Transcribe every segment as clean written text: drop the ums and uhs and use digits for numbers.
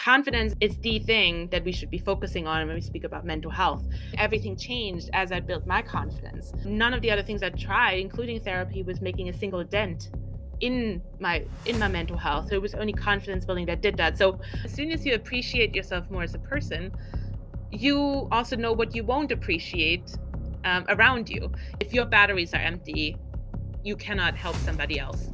confidence is the thing that we should be focusing on when we speak about mental health. Everything changed as I built my confidence. None of the other things I tried, including therapy, was making a single dent in my mental health. So it was only confidence building that did that. So as soon as you appreciate yourself more as a person, you also know what you won't appreciate around you. If your batteries are empty, you cannot help somebody else.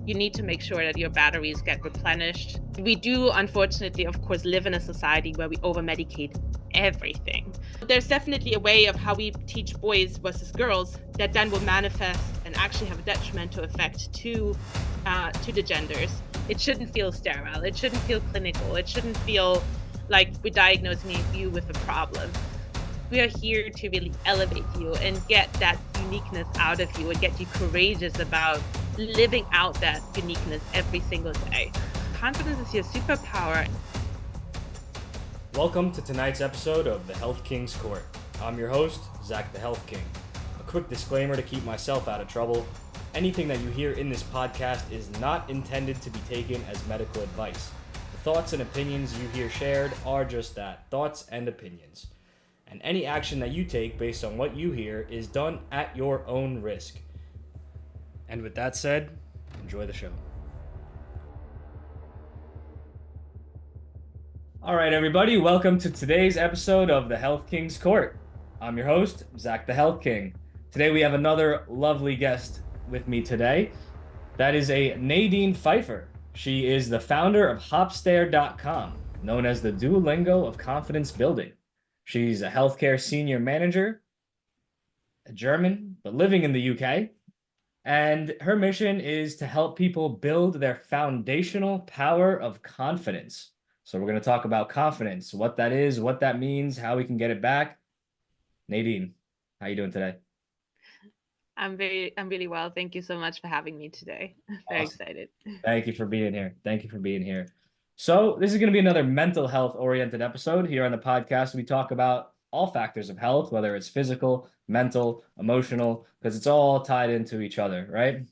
You need to make sure that your batteries get replenished. We do, unfortunately, of course, live in a society where we over-medicate everything. There's definitely a way of how we teach boys versus girls that then will manifest and actually have a detrimental effect to the genders. It shouldn't feel sterile. It shouldn't feel clinical. It shouldn't feel like we're diagnosing you with a problem. We are here to really elevate you and get that uniqueness out of you and get you courageous about living out that uniqueness every single day. Confidence is your superpower. Welcome to tonight's episode of The Health King's Court. I'm your host, Zach the Health King. A quick disclaimer to keep myself out of trouble. Anything that you hear in this podcast is not intended to be taken as medical advice. The thoughts and opinions you hear shared are just that, thoughts and opinions. And any action that you take based on what you hear is done at your own risk. And with that said, enjoy the show. All right, everybody, welcome to today's episode of The Health King's Court. I'm your host, Zach the Health King. Today we have another lovely guest with me today. That is a Nadine Pfeifer. She is the founder of Hopstare.com, known as the Duolingo of Confidence Building. She's a healthcare senior manager, a German, but living in the UK. And her mission is to help people build their foundational power of confidence. So we're going to talk about confidence, what that is, what that means, how we can get it back. Nadine, how are you doing today? I'm really well. Thank you so much for having me today. Very excited. Thank you for being here. So this is going to be another mental health oriented episode here on the podcast. We talk about all factors of health, whether it's physical, mental, emotional, because it's all tied into each other, right?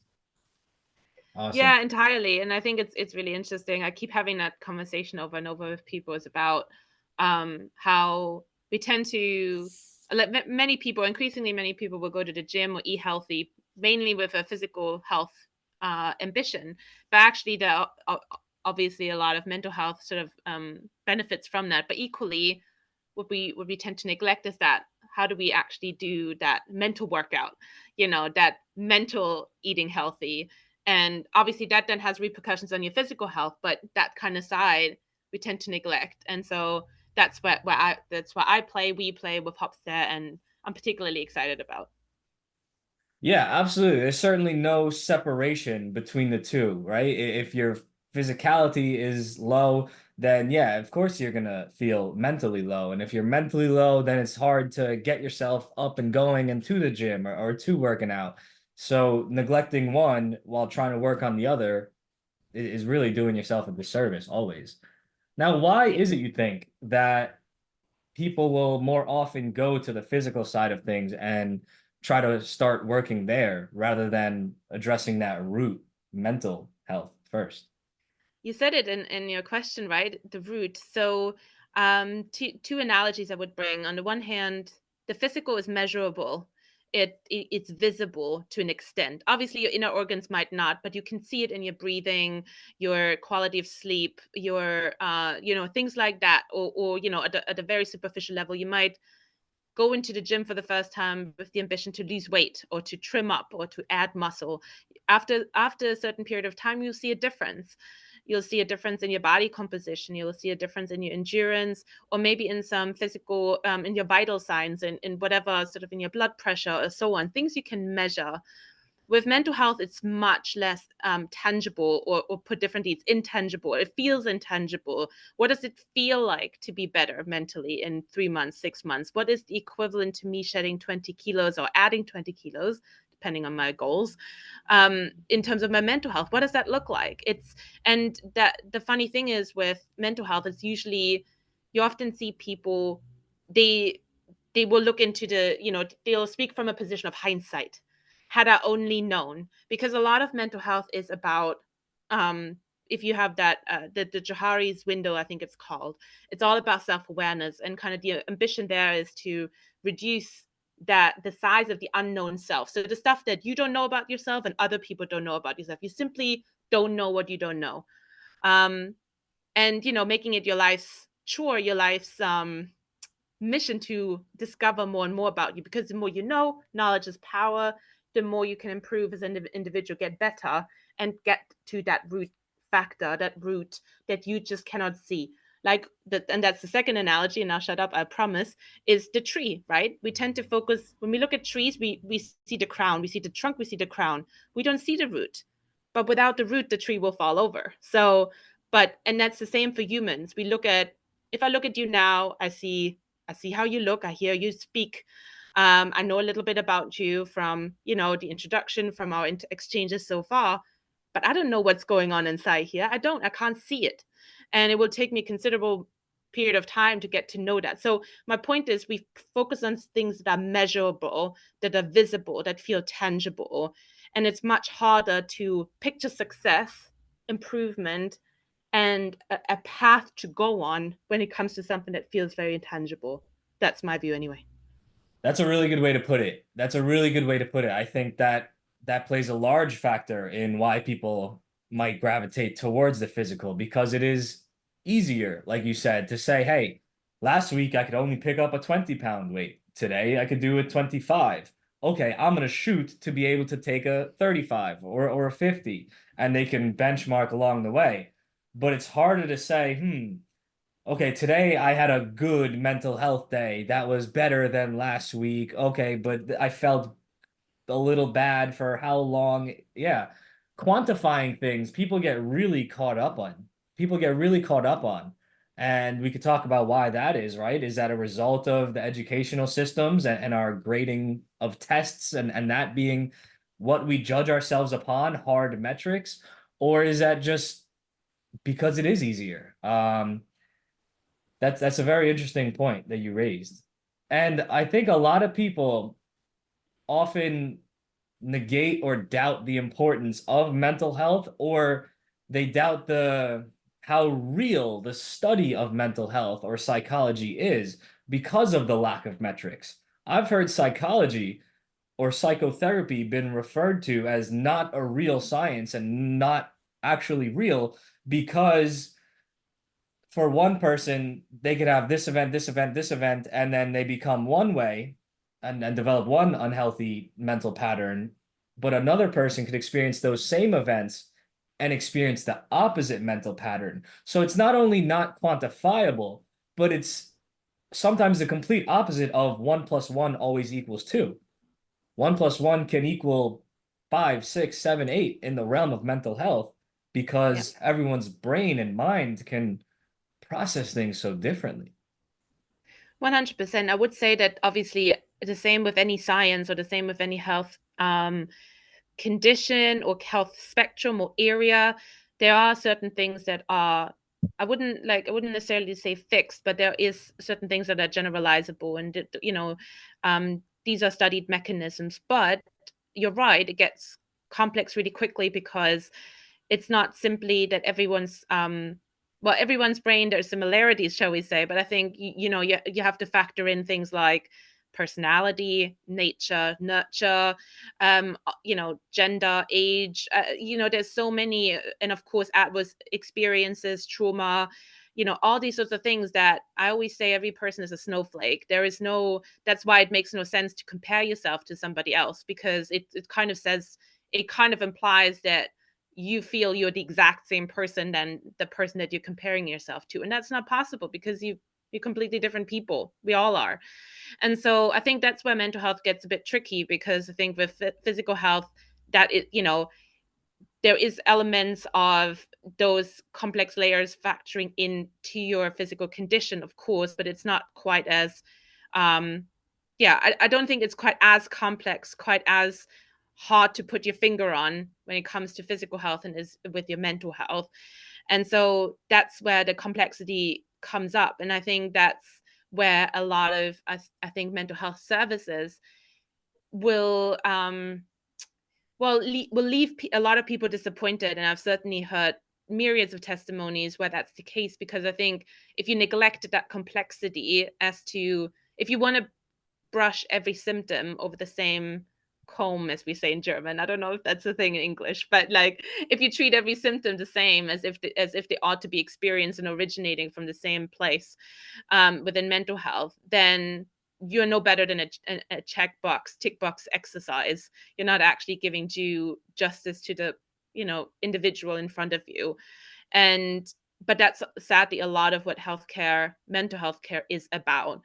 Awesome. Yeah, entirely. And I think it's really interesting. I keep having that conversation over and over with people. It's about how we tend to, increasingly many people will go to the gym or eat healthy, mainly with a physical health ambition. But actually, there are obviously a lot of mental health sort of benefits from that. But equally, what we tend to neglect is that how do we actually do that mental workout, that mental eating healthy. And obviously that then has repercussions on your physical health, but that kind of side we tend to neglect. And so that's what we play with Hopstare, and I'm particularly excited about. Yeah, absolutely. There's certainly no separation between the two, right? If your physicality is low, then yeah, of course you're gonna feel mentally low. And if you're mentally low, then it's hard to get yourself up and going and to the gym or to working out. So neglecting one while trying to work on the other is really doing yourself a disservice always. Now, why is it you think that people will more often go to the physical side of things and try to start working there rather than addressing that root mental health first? You said it in your question, right? The root. So two analogies I would bring. On the one hand, the physical is measurable. It's visible to an extent. Obviously, your inner organs might not, but you can see it in your breathing, your quality of sleep, your things like that. Or at a very superficial level, you might go into the gym for the first time with the ambition to lose weight or to trim up or to add muscle. After a certain period of time, you'll see a difference. You'll see a difference in your body composition. You'll see a difference in your endurance, or maybe in some physical, in your vital signs, in whatever sort of in your blood pressure or so on, things you can measure. With mental health, it's much less tangible, or put differently, it's intangible. It feels intangible. What does it feel like to be better mentally in 3 months, 6 months? What is the equivalent to me shedding 20 kilos or adding 20 kilos, depending on my goals, in terms of my mental health? What does that look like? And that the funny thing is with mental health, it's usually, you often see people, they will look into they'll speak from a position of hindsight. Had I only known, because a lot of mental health is about if you have that, the Johari's window, I think it's called, it's all about self-awareness, and kind of the ambition there is to reduce the size of the unknown self. So the stuff that you don't know about yourself and other people don't know about yourself. You simply don't know what you don't know. And, making it your life's chore, your life's mission to discover more and more about you, because the more you know, knowledge is power. The more you can improve as an individual, get better, and get to that root factor, that root that you just cannot see. Like that, and that's the second analogy, and I'll shut up, I promise, is the tree, right? We tend to focus, when we look at trees, we see the crown, we see the trunk, we see the crown. We don't see the root. But without the root, the tree will fall over. So, and that's the same for humans. If I look at you now, I see how you look. I hear you speak. I know a little bit about you from, the introduction, from our exchanges so far, but I don't know what's going on inside here. I can't see it. And it will take me a considerable period of time to get to know that. So my point is, we focus on things that are measurable, that are visible, that feel tangible. And it's much harder to picture success, improvement, and a path to go on when it comes to something that feels very intangible. That's my view anyway. That's a really good way to put it. That's a really good way to put it. I think that that plays a large factor in why people might gravitate towards the physical, because it is easier, like you said, to say, hey, last week I could only pick up a 20-pound weight. Today I could do a 25. Okay, I'm going to shoot to be able to take a 35 or a 50, and they can benchmark along the way. But it's harder to say, okay, today I had a good mental health day. That was better than last week. Okay, but I felt a little bad for how long. Yeah. Quantifying things, people get really caught up on. People get really caught up on. And we could talk about why that is, right? Is that a result of the educational systems and our grading of tests and that being what we judge ourselves upon, hard metrics? Or is that just because it is easier? That's a very interesting point that you raised. And I think a lot of people often negate or doubt the importance of mental health, or they doubt the how real the study of mental health or psychology is because of the lack of metrics. I've heard psychology or psychotherapy been referred to as not a real science and not actually real because for one person, they could have this event, this event, this event, and then they become one way and develop one unhealthy mental pattern. But another person could experience those same events and experience the opposite mental pattern. So it's not only not quantifiable, but it's sometimes the complete opposite of 1 plus 1 always equals 2. 1 plus 1 can equal 5, 6, 7, 8 in the realm of mental health Yeah. because everyone's brain and mind can process things so differently. 100%. I would say that obviously the same with any science, or the same with any health condition or health spectrum or area. There are certain things that are, I wouldn't necessarily say fixed, but there is certain things that are generalizable, and these are studied mechanisms. But you're right, it gets complex really quickly, because it's not simply that everyone's brain, there's similarities, shall we say, but I think you have to factor in things like personality, nature, nurture, gender, age, there's so many, and of course adverse experiences, trauma, all these sorts of things, that I always say every person is a snowflake. That's why it makes no sense to compare yourself to somebody else, because it kind of implies that you feel you're the exact same person than the person that you're comparing yourself to. And that's not possible, because you're completely different people. We all are. And so I think that's where mental health gets a bit tricky, because I think with physical health, that there is elements of those complex layers factoring into your physical condition, of course, but it's not quite as I don't think it's quite as complex, quite as hard to put your finger on when it comes to physical health and is with your mental health. And so that's where the complexity comes up. And I think that's where a lot of, I think, mental health services will will leave a lot of people disappointed. And I've certainly heard myriads of testimonies where that's the case, because I think if you neglected that complexity as to, if you want to brush every symptom over the same comb, as we say in German. I don't know if that's a thing in English, but like if you treat every symptom the same as if they ought to be experienced and originating from the same place, within mental health, then you're no better than a tick box exercise. You're not actually giving due justice to the individual in front of you. And but that's sadly a lot of what healthcare, mental health care, is about.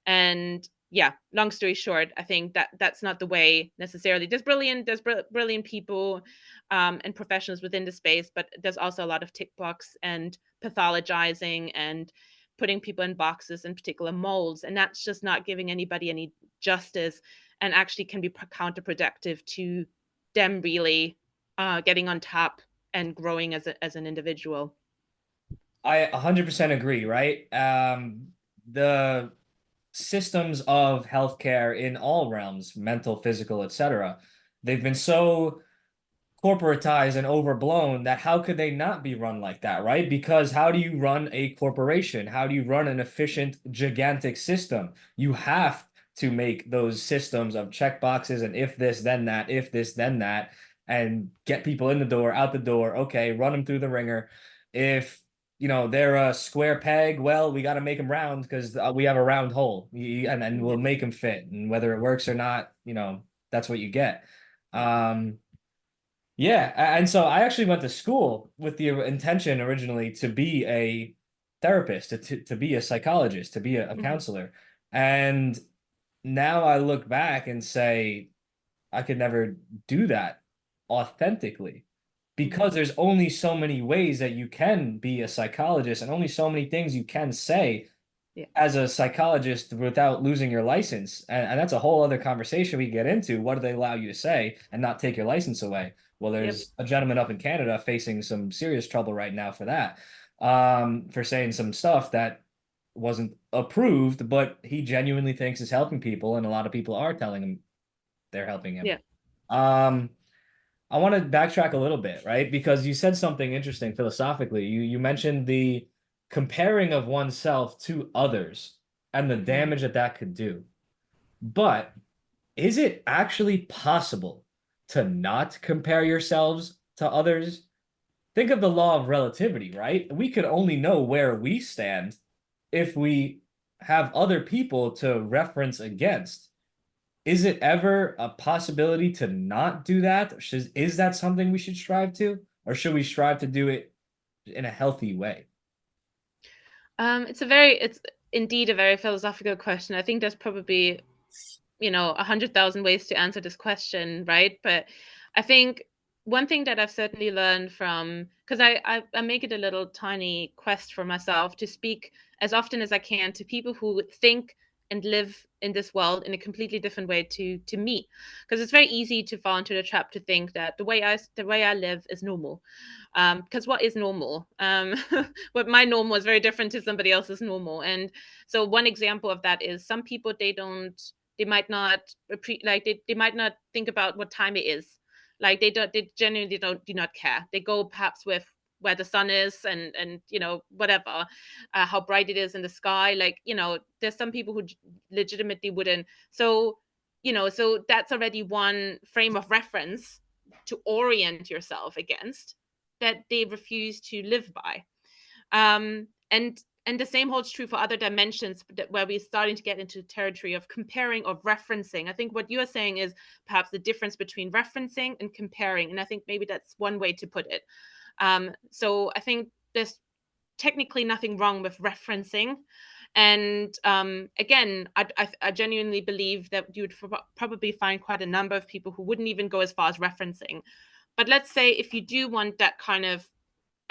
And yeah, long story short, I think that that's not the way necessarily. There's brilliant people and professionals within the space, but there's also a lot of tick box and pathologizing and putting people in boxes and particular molds, and that's just not giving anybody any justice, and actually can be counterproductive to them really getting on top and growing as an individual. I 100% agree, right? The systems of healthcare in all realms, mental, physical, etc., they've been so corporatized and overblown that how could they not be run like that, right? Because how do you run a corporation? How do you run an efficient, gigantic system? You have to make those systems of check boxes and if this, then that, if this, then that, and get people in the door, out the door. Okay, run them through the ringer. If they're a square peg, well, we got to make them round because we have a round hole, and we'll make them fit. And whether it works or not, that's what you get. Yeah, and so I actually went to school with the intention originally to be a therapist, to be a psychologist, to be a Mm-hmm. counselor. And now I look back and say I could never do that authentically Mm-hmm. because there's only so many ways that you can be a psychologist and only so many things you can say Yeah. as a psychologist without losing your license. And that's a whole other conversation we get into. What do they allow you to say and not take your license away? Well, Yep. there's a gentleman up in Canada facing some serious trouble right now for that, for saying some stuff that wasn't approved, but he genuinely thinks is helping people, and a lot of people are telling him they're helping him. Yeah. Um, I want to backtrack a little bit, right? Because you said something interesting philosophically. You mentioned the comparing of oneself to others and the Mm-hmm. damage that that could do. But is it actually possible to not compare yourselves to others? Think of the law of relativity, right? We could only know where we stand if we have other people to reference against. Is it ever a possibility to not do that? Is that something we should strive to? Or should we strive to do it in a healthy way? It's indeed a very philosophical question. I think there's probably 100,000 ways to answer this question, right? But I think one thing that I've certainly learned from, because I make it a little tiny quest for myself to speak as often as I can to people who think and live in this world in a completely different way to me, because it's very easy to fall into the trap to think that the way I live is normal, because what is normal? What my normal is very different to somebody else's normal. And so one example of that is some people, they might not they might not think about what time it is. Like they genuinely do not care. They go perhaps with where the sun is, and whatever, how bright it is in the sky. Like, there's some people who legitimately wouldn't. So so that's already one frame of reference to orient yourself against, that they refuse to live by. And the same holds true for other dimensions where we're starting to get into territory of comparing or referencing. I think what you are saying is perhaps the difference between referencing and comparing, and I think maybe that's one way to put it. So I think there's technically nothing wrong with referencing. And again, I genuinely believe that you would probably find quite a number of people who wouldn't even go as far as referencing. But let's say if you do want that kind of,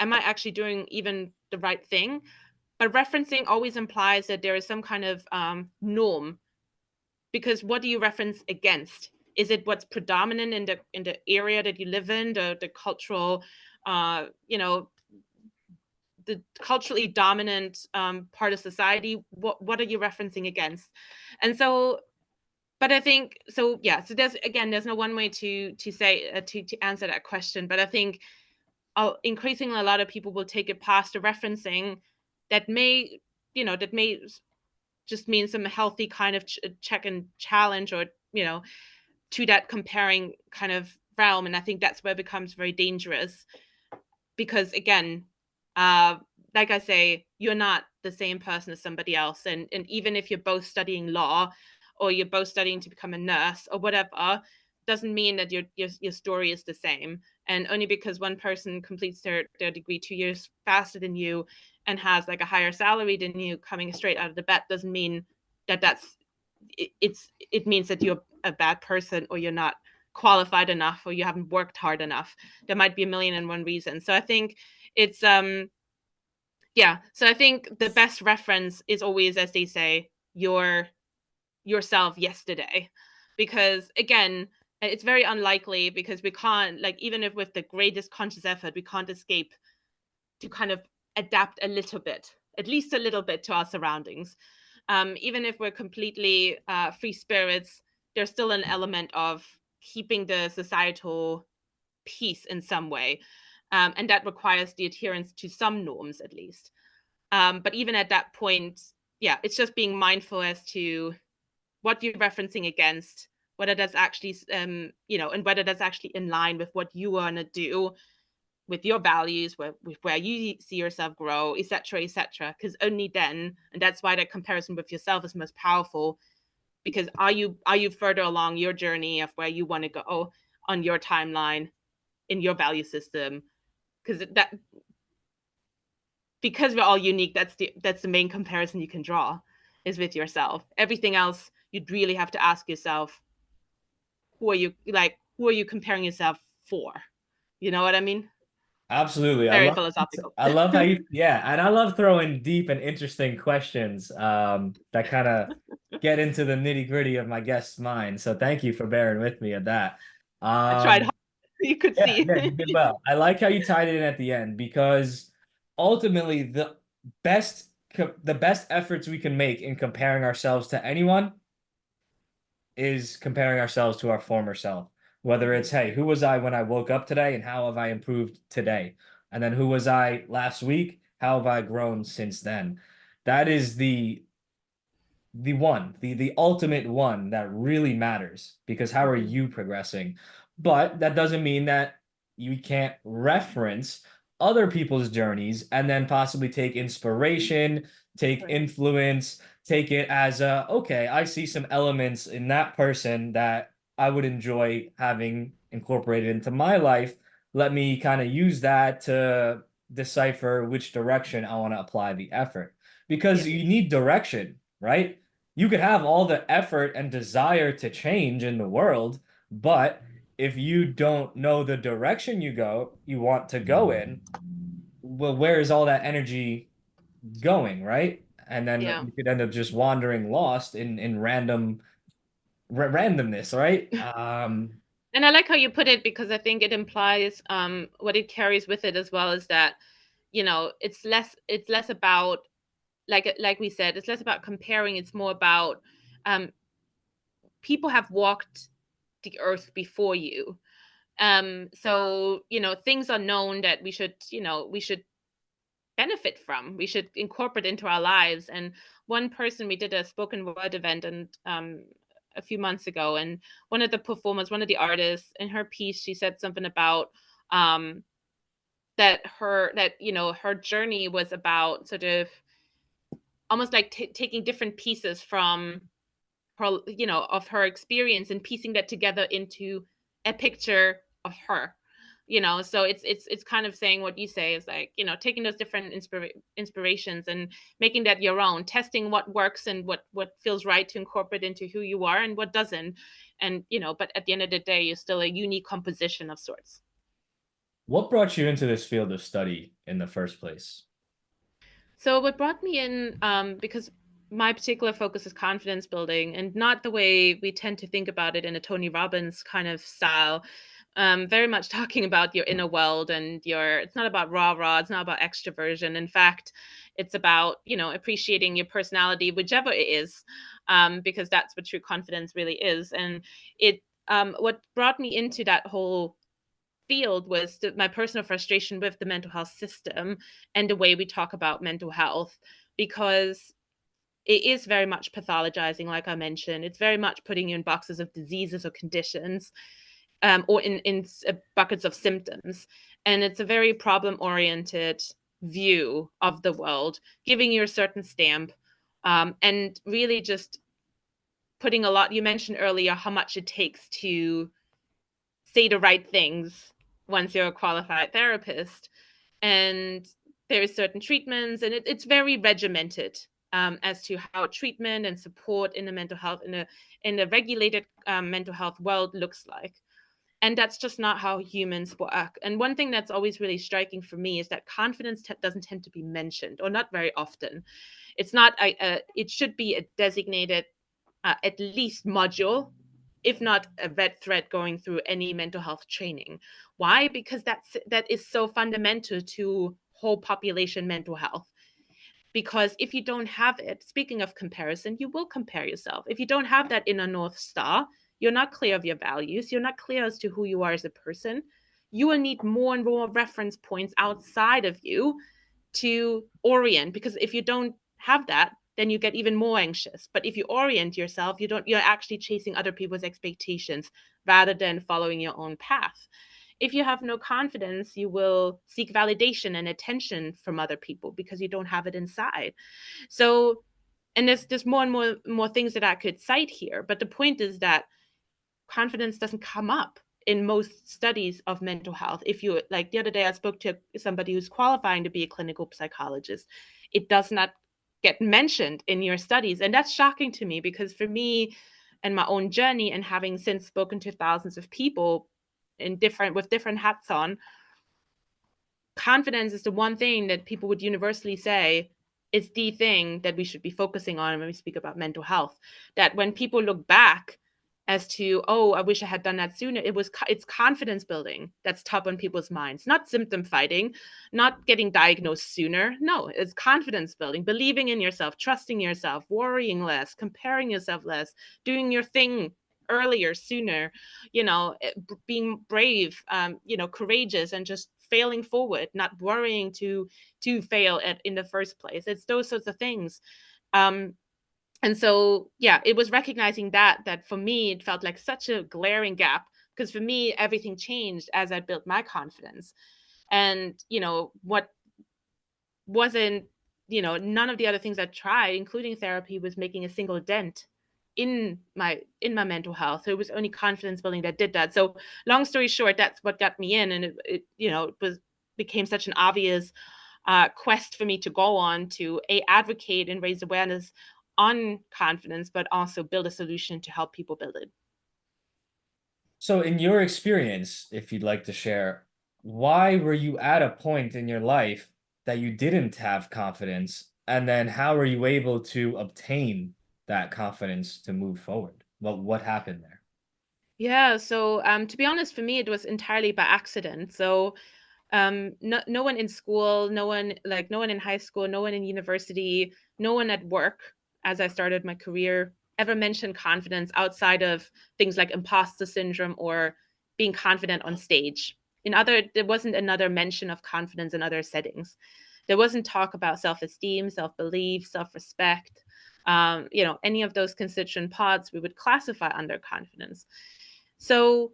am I actually doing even the right thing? But referencing always implies that there is some kind of norm, because what do you reference against? Is it what's predominant in the area that you live in, the cultural, uh, you know, the culturally dominant part of society? What are you referencing against? And so, but I think so. Yeah. So there's no one way to say to answer that question. But I think increasingly a lot of people will take it past a referencing that may, that may just mean some healthy kind of check and challenge, or, to that comparing kind of realm. And I think that's where it becomes very dangerous, because again, like I say, you're not the same person as somebody else. And even if you're both studying law, or you're both studying to become a nurse or whatever, doesn't mean that your story is the same. And only because one person completes their degree 2 years faster than you and has like a higher salary than you coming straight out of the bat doesn't mean that it means that you're a bad person, or you're not qualified enough, or you haven't worked hard enough. There might be a million and one reasons. So I think it's so I think the best reference is always, as they say, yourself yesterday. Because again, it's very unlikely, because we can't, like, even if with the greatest conscious effort, we can't escape to kind of adapt a little bit, at least a little bit, to our surroundings. Even if we're completely free spirits, there's still an element of keeping the societal peace in some way. And that requires the adherence to some norms, at least. But even at that point, it's just being mindful as to what you're referencing against, whether that's actually, and whether that's actually in line with what you want to do, with your values, where you see yourself grow, etc., etc. Because only then, and that's why that comparison with yourself is most powerful. Because are you further along your journey of where you want to go on your timeline, in your value system? Because we're all unique, that's the main comparison you can draw, is with yourself. Everything else, you'd really have to ask yourself, who are you comparing yourself for? You know what I mean? Absolutely. Very philosophical. I love how you, yeah, and I love throwing deep and interesting questions that kind of get into the nitty-gritty of my guest's mind. So thank you for bearing with me at that. I tried hard. Um, You could yeah, see. yeah, you did well. I like how you tied it in at the end, because ultimately best the best efforts we can make in comparing ourselves to anyone is comparing ourselves to our former self. Whether it's, hey, who was I when I woke up today and how have I improved today? And then who was I last week? How have I grown since then? That is the ultimate one that really matters, because how are you progressing? But that doesn't mean that you can't reference other people's journeys and then possibly take inspiration, take Right. influence, take it as a, okay, I see some elements in that person that I would enjoy having incorporated into my life. Let me kind of use that to decipher which direction I want to apply the effort, because Yeah. you need direction, right? You could have all the effort and desire to change in the world, but if you don't know the direction you want to go in, well, where is all that energy going, right? And then Yeah. you could end up just wandering lost in randomness, right? And I like how you put it, because I think it implies what it carries with it as well, is that, it's less about, like we said, it's less about comparing. It's more about, people have walked the earth before you. So, things are known that we should benefit from, we should incorporate into our lives. And one person, we did a spoken word event, and a few months ago, and one of the performers, one of the artists, in her piece, she said something about her journey was about sort of almost like taking different pieces from her, of her experience, and piecing that together into a picture of her. So it's kind of saying what you say, is like, taking those different inspirations and making that your own, testing what works and what feels right to incorporate into who you are, and what doesn't. And but at the end of the day, you're still a unique composition of sorts. What brought you into this field of study in the first place? So what brought me in, because my particular focus is confidence building, and not the way we tend to think about it in a Tony Robbins kind of style. Very much talking about your inner world, and it's not about rah-rah, it's not about extroversion. In fact, it's about, appreciating your personality, whichever it is, because that's what true confidence really is. And what brought me into that whole field was my personal frustration with the mental health system and the way we talk about mental health, because it is very much pathologizing, like I mentioned. It's very much putting you in boxes of diseases or conditions, or in buckets of symptoms. And it's a very problem-oriented view of the world, giving you a certain stamp, and really just putting a lot. You mentioned earlier how much it takes to say the right things once you're a qualified therapist. And there is certain treatments, and it's very regimented, as to how treatment and support in the mental health, in a regulated mental health world looks like. And that's just not how humans work. And one thing that's always really striking for me is that confidence doesn't tend to be mentioned, or not very often. It's not it should be a designated, at least module, if not a red thread going through any mental health training. Why? Because that is so fundamental to whole population mental health. Because if you don't have it, speaking of comparison, you will compare yourself. If you don't have that inner North Star, you're not clear of your values, you're not clear as to who you are as a person, you will need more and more reference points outside of you to orient. Because if you don't have that, then you get even more anxious. But if you orient yourself, you're actually chasing other people's expectations rather than following your own path. If you have no confidence, you will seek validation and attention from other people because you don't have it inside. So, and there's more and more things that I could cite here, but the point is that confidence doesn't come up in most studies of mental health. If you, like the other day, I spoke to somebody who's qualifying to be a clinical psychologist. It does not get mentioned in your studies. And that's shocking to me, because for me and my own journey, and having since spoken to thousands of people with different hats on, confidence is the one thing that people would universally say is the thing that we should be focusing on when we speak about mental health. That when people look back as to, oh, I wish I had done that sooner, it's confidence building that's top on people's minds, not symptom fighting, not getting diagnosed sooner. No, it's confidence building, believing in yourself, trusting yourself, worrying less, comparing yourself less, doing your thing earlier, sooner, being brave, courageous, and just failing forward, not worrying to fail in the first place. It's those sorts of things. And so, yeah, it was recognizing that for me, it felt like such a glaring gap, because for me, everything changed as I built my confidence. And, what wasn't, none of the other things I tried, including therapy, was making a single dent in my mental health. So it was only confidence building that did that. So long story short, that's what got me in. And it became such an obvious quest for me to go on to advocate and raise awareness on confidence, but also build a solution to help people build it. So, in your experience, if you'd like to share, why were you at a point in your life that you didn't have confidence? And then how were you able to obtain that confidence to move forward? Well, what happened there? Yeah, so to be honest, for me, it was entirely by accident. So no one in school, no one in high school, no one in university, no one at work, as I started my career, ever mentioned confidence outside of things like imposter syndrome or being confident on stage. There wasn't another mention of confidence in other settings. There wasn't talk about self-esteem, self-belief, self-respect. Any of those constituent parts we would classify under confidence. So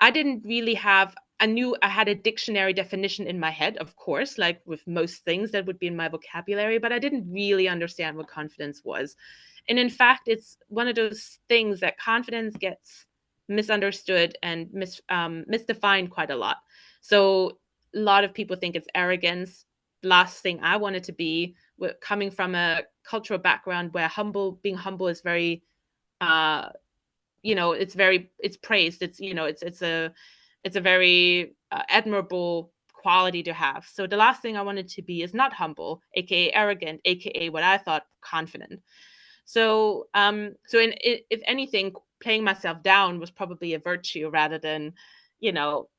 I didn't really have, I knew I had a dictionary definition in my head, of course, like with most things that would be in my vocabulary, but I didn't really understand what confidence was. And in fact, it's one of those things that confidence gets misunderstood and misdefined quite a lot. So a lot of people think it's arrogance. The last thing I wanted to be, coming from a cultural background where being humble is very, uh, it's praised. It's a very admirable quality to have. So the last thing I wanted to be is not humble, aka arrogant, aka what I thought confident. So if anything, playing myself down was probably a virtue rather than, you know,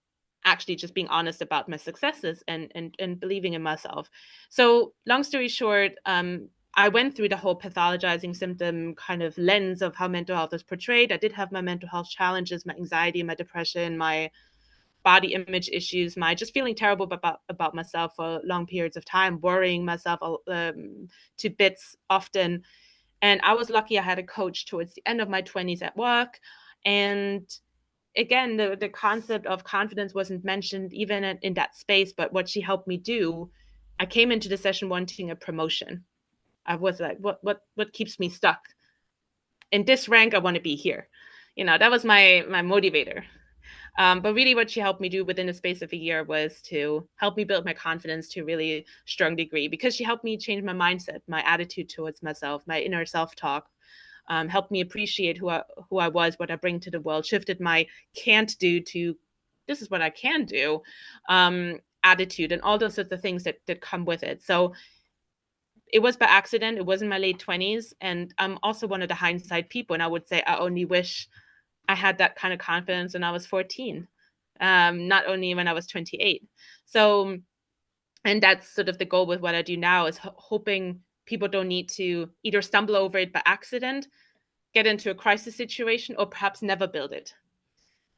actually just being honest about my successes and believing in myself. So long story short, I went through the whole pathologizing symptom kind of lens of how mental health is portrayed. I did have my mental health challenges, my anxiety, my depression, my body image issues, my just feeling terrible about myself for long periods of time, worrying myself to bits often. And I was lucky I had a coach towards the end of my 20s at work. And again, the concept of confidence wasn't mentioned even in that space, but what she helped me do, I came into the session wanting a promotion. I was like, what keeps me stuck? In this rank, I want to be here. That was my motivator. But really what she helped me do within the space of a year was to help me build my confidence to a really strong degree, because she helped me change my mindset, my attitude towards myself, my inner self-talk, helped me appreciate who I was, what I bring to the world, shifted my can't do to this is what I can do attitude, and all those sorts of things that come with it. So it was by accident. It was in my late 20s. And I'm also one of the hindsight people. And I would say I only wish I had that kind of confidence when I was 14, not only when I was 28. So, and that's sort of the goal with what I do now, is hoping people don't need to either stumble over it by accident, get into a crisis situation, or perhaps never build it.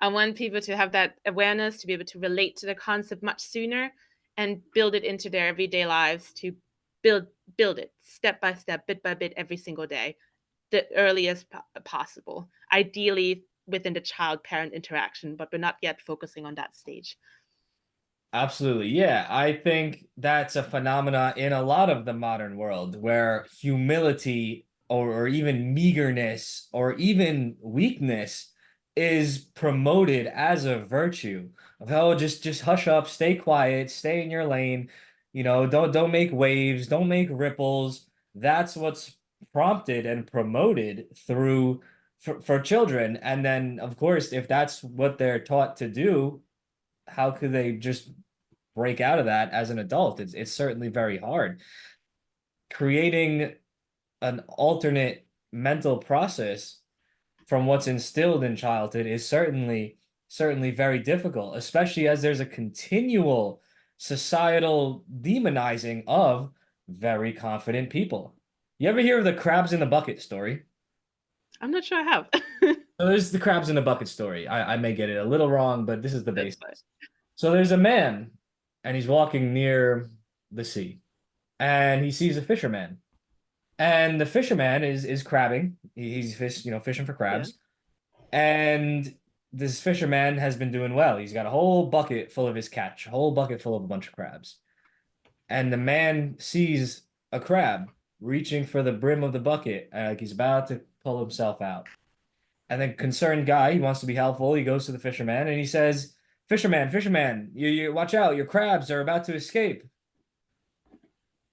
I want people to have that awareness, to be able to relate to the concept much sooner and build it into their everyday lives, to build it step by step, bit by bit, every single day, the earliest possible, ideally within the child-parent interaction, but we're not yet focusing on that stage. Absolutely. Yeah. I think that's a phenomena in a lot of the modern world where humility or even meagerness or even weakness is promoted as a virtue of, oh, just hush up, stay quiet, stay in your lane, don't make waves, don't make ripples. That's what's prompted and promoted through for children. And then of course, if that's what they're taught to do, how could they just break out of that as an adult? It's certainly very hard. Creating an alternate mental process from what's instilled in childhood is certainly very difficult, especially as there's a continual societal demonizing of very confident people. You ever hear of the crabs in the bucket story? I'm not sure I have. So there's the crabs in the bucket story. I may get it a little wrong, but this is the That's fine. basics. So there's a man and he's walking near the sea and he sees a fisherman. And the fisherman is crabbing. He's fishing for Yeah. crabs. And this fisherman has been doing well. He's got a whole bucket full of his catch, a whole bucket full of a bunch of crabs. And the man sees a crab reaching for the brim of the bucket, like he's about to pull himself out. And the concerned guy, he wants to be helpful. He goes to the fisherman and he says, "Fisherman, fisherman, you watch out! Your crabs are about to escape."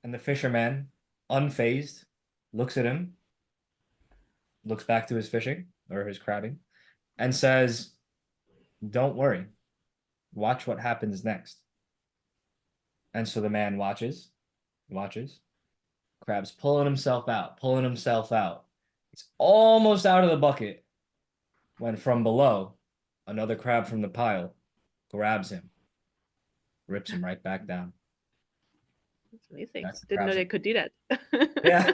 And the fisherman, unfazed, looks at him, looks back to his fishing or his crabbing, and says, "Don't worry. Watch what happens next." And so the man watches, crab's pulling himself out, pulling himself out. He's almost out of the bucket when from below, another crab from the pile grabs him, rips him right back down. That's amazing. That's the Didn't know crabs. they could do that. Yeah.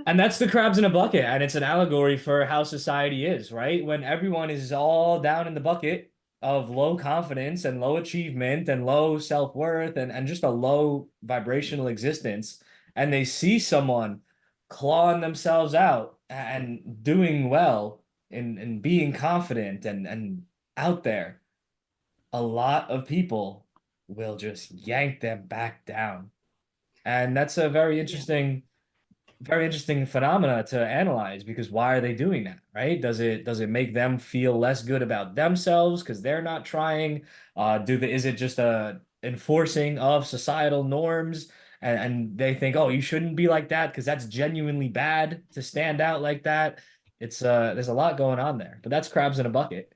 And that's the crabs in a bucket. And it's an allegory for how society is, right? When everyone is all down in the bucket of low confidence and low achievement and low self-worth and just a low vibrational existence, and they see someone clawing themselves out and doing well and being confident and out there, a lot of people will just yank them back down. And that's a Yeah. very interesting phenomena to analyze because why are they doing that, right? Does it make them feel less good about themselves because they're not trying? Is it just a enforcing of societal norms and they think, oh, you shouldn't be like that because that's genuinely bad to stand out like that? It's there's a lot going on there, but that's crabs in a bucket.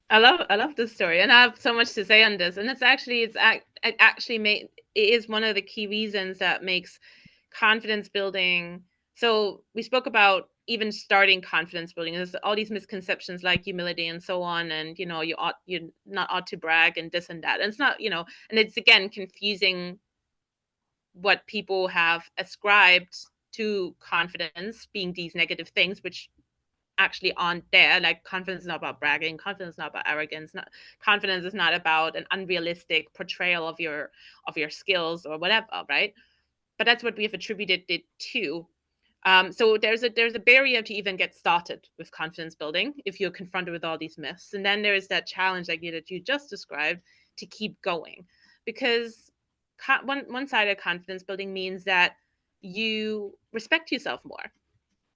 I love this story, and I have so much to say on this. And it actually it is one of the key reasons that makes confidence building. So we spoke about even starting confidence building. There's all these misconceptions like humility and so on, and you're not ought to brag and this and that. And it's not, and it's again confusing what people have ascribed to confidence being these negative things, which actually aren't there. Like confidence is not about bragging, confidence is not about arrogance, not confidence is not about an unrealistic portrayal of your skills or whatever, right? But that's what we have attributed it to. So there's a barrier to even get started with confidence building if you're confronted with all these myths, and then there is that challenge like that you just described to keep going, because one-sided confidence building means that you respect yourself more,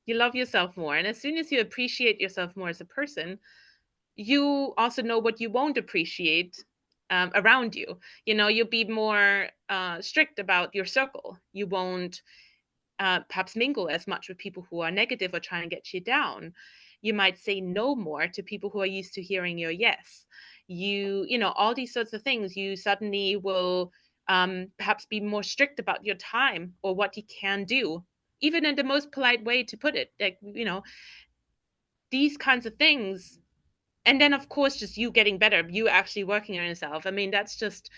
you love yourself more, and as soon as you appreciate yourself more as a person, you also know what you won't appreciate around you. You'll be more strict about your circle. You won't perhaps mingle as much with people who are negative or trying to get you down. You might say no more to people who are used to hearing your yes. All these sorts of things. You suddenly will perhaps be more strict about your time or what you can do, even in the most polite way to put it. Like, these kinds of things. And then of course just you getting better, you actually working on yourself. I mean, that's just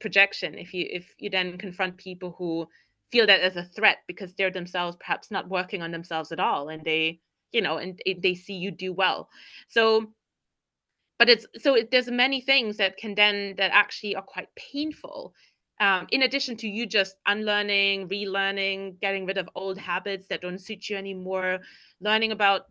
projection. If you then confront people who feel that as a threat because they're themselves perhaps not working on themselves at all, and they see you do well. So there's many things that actually are quite painful, in addition to you just unlearning, relearning, getting rid of old habits that don't suit you anymore, learning about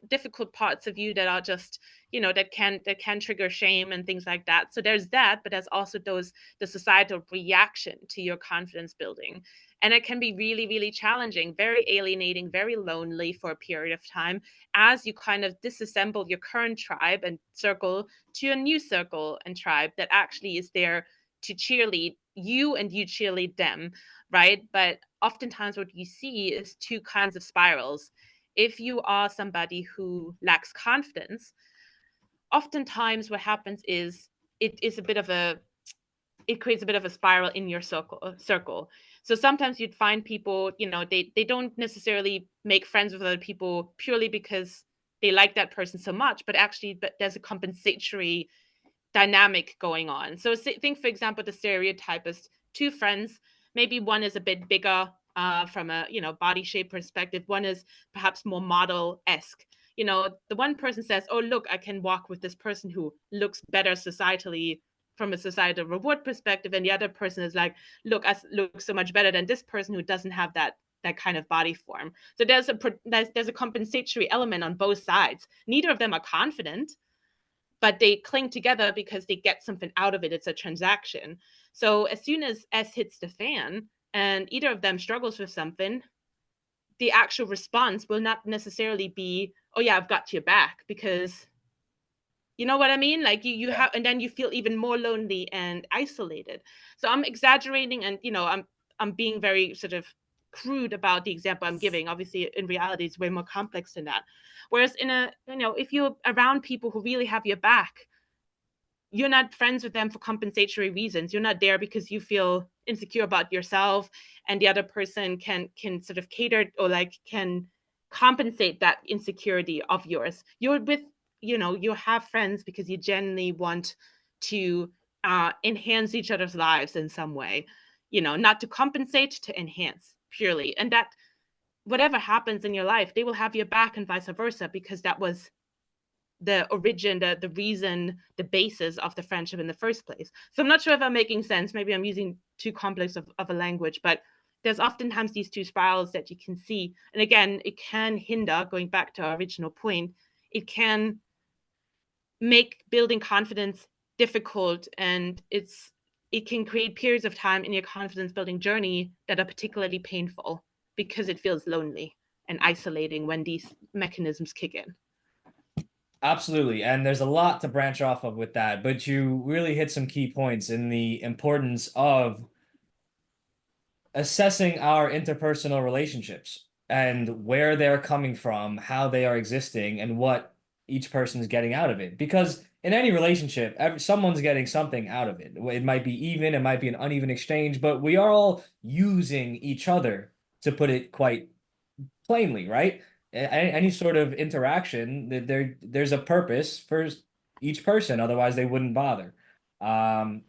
difficult parts of you that are just, that can trigger shame and things like that. So there's that, but there's also the societal reaction to your confidence building, and it can be really, really challenging, very alienating, very lonely for a period of time, as you kind of disassemble your current tribe and circle to a new circle and tribe that actually is there to cheerlead you and you cheerlead them, right? But oftentimes what you see is two kinds of spirals. If you are somebody who lacks confidence, oftentimes what happens is it creates a bit of a spiral in your circle. So sometimes you'd find people, they don't necessarily make friends with other people purely because they like that person so much, but there's a compensatory dynamic going on. So think, for example, the stereotype is two friends. Maybe one is a bit bigger from a body shape perspective. One is perhaps more model-esque. The one person says, "Oh, look, I can walk with this person who looks better societally from a societal reward perspective," and the other person is like, "Look, I look so much better than this person who doesn't have that kind of body form." So there's a compensatory element on both sides. Neither of them are confident, but they cling together because they get something out of it. It's a transaction. So as soon as S hits the fan and either of them struggles with something, the actual response will not necessarily be, "Oh yeah, I've got your back," because you know what I mean? Like you have, and then you feel even more lonely and isolated. So I'm exaggerating, and I'm being very sort of crude about the example I'm giving. Obviously, in reality, it's way more complex than that. Whereas if you're around people who really have your back, you're not friends with them for compensatory reasons. You're not there because you feel insecure about yourself, and the other person can sort of cater or like can compensate that insecurity of yours. You're with, you have friends because you genuinely want to enhance each other's lives in some way, not to compensate, to enhance purely. And that whatever happens in your life, they will have your back and vice versa, because that was the origin, the reason, the basis of the friendship in the first place. So I'm not sure if I'm making sense. Maybe I'm using too complex of a language, but there's oftentimes these two spirals that you can see. And again, it can hinder, going back to our original point, it can make building confidence difficult, and it can create periods of time in your confidence building journey that are particularly painful because it feels lonely and isolating when these mechanisms kick in. Absolutely. And there's a lot to branch off of with that, but you really hit some key points in the importance of assessing our interpersonal relationships and where they're coming from, how they are existing, and what each person is getting out of it. Because in any relationship, someone's getting something out of it. It might be even, it might be an uneven exchange, but we are all using each other, to put it quite plainly, right? Any sort of interaction, there's a purpose for each person, otherwise they wouldn't bother. Um,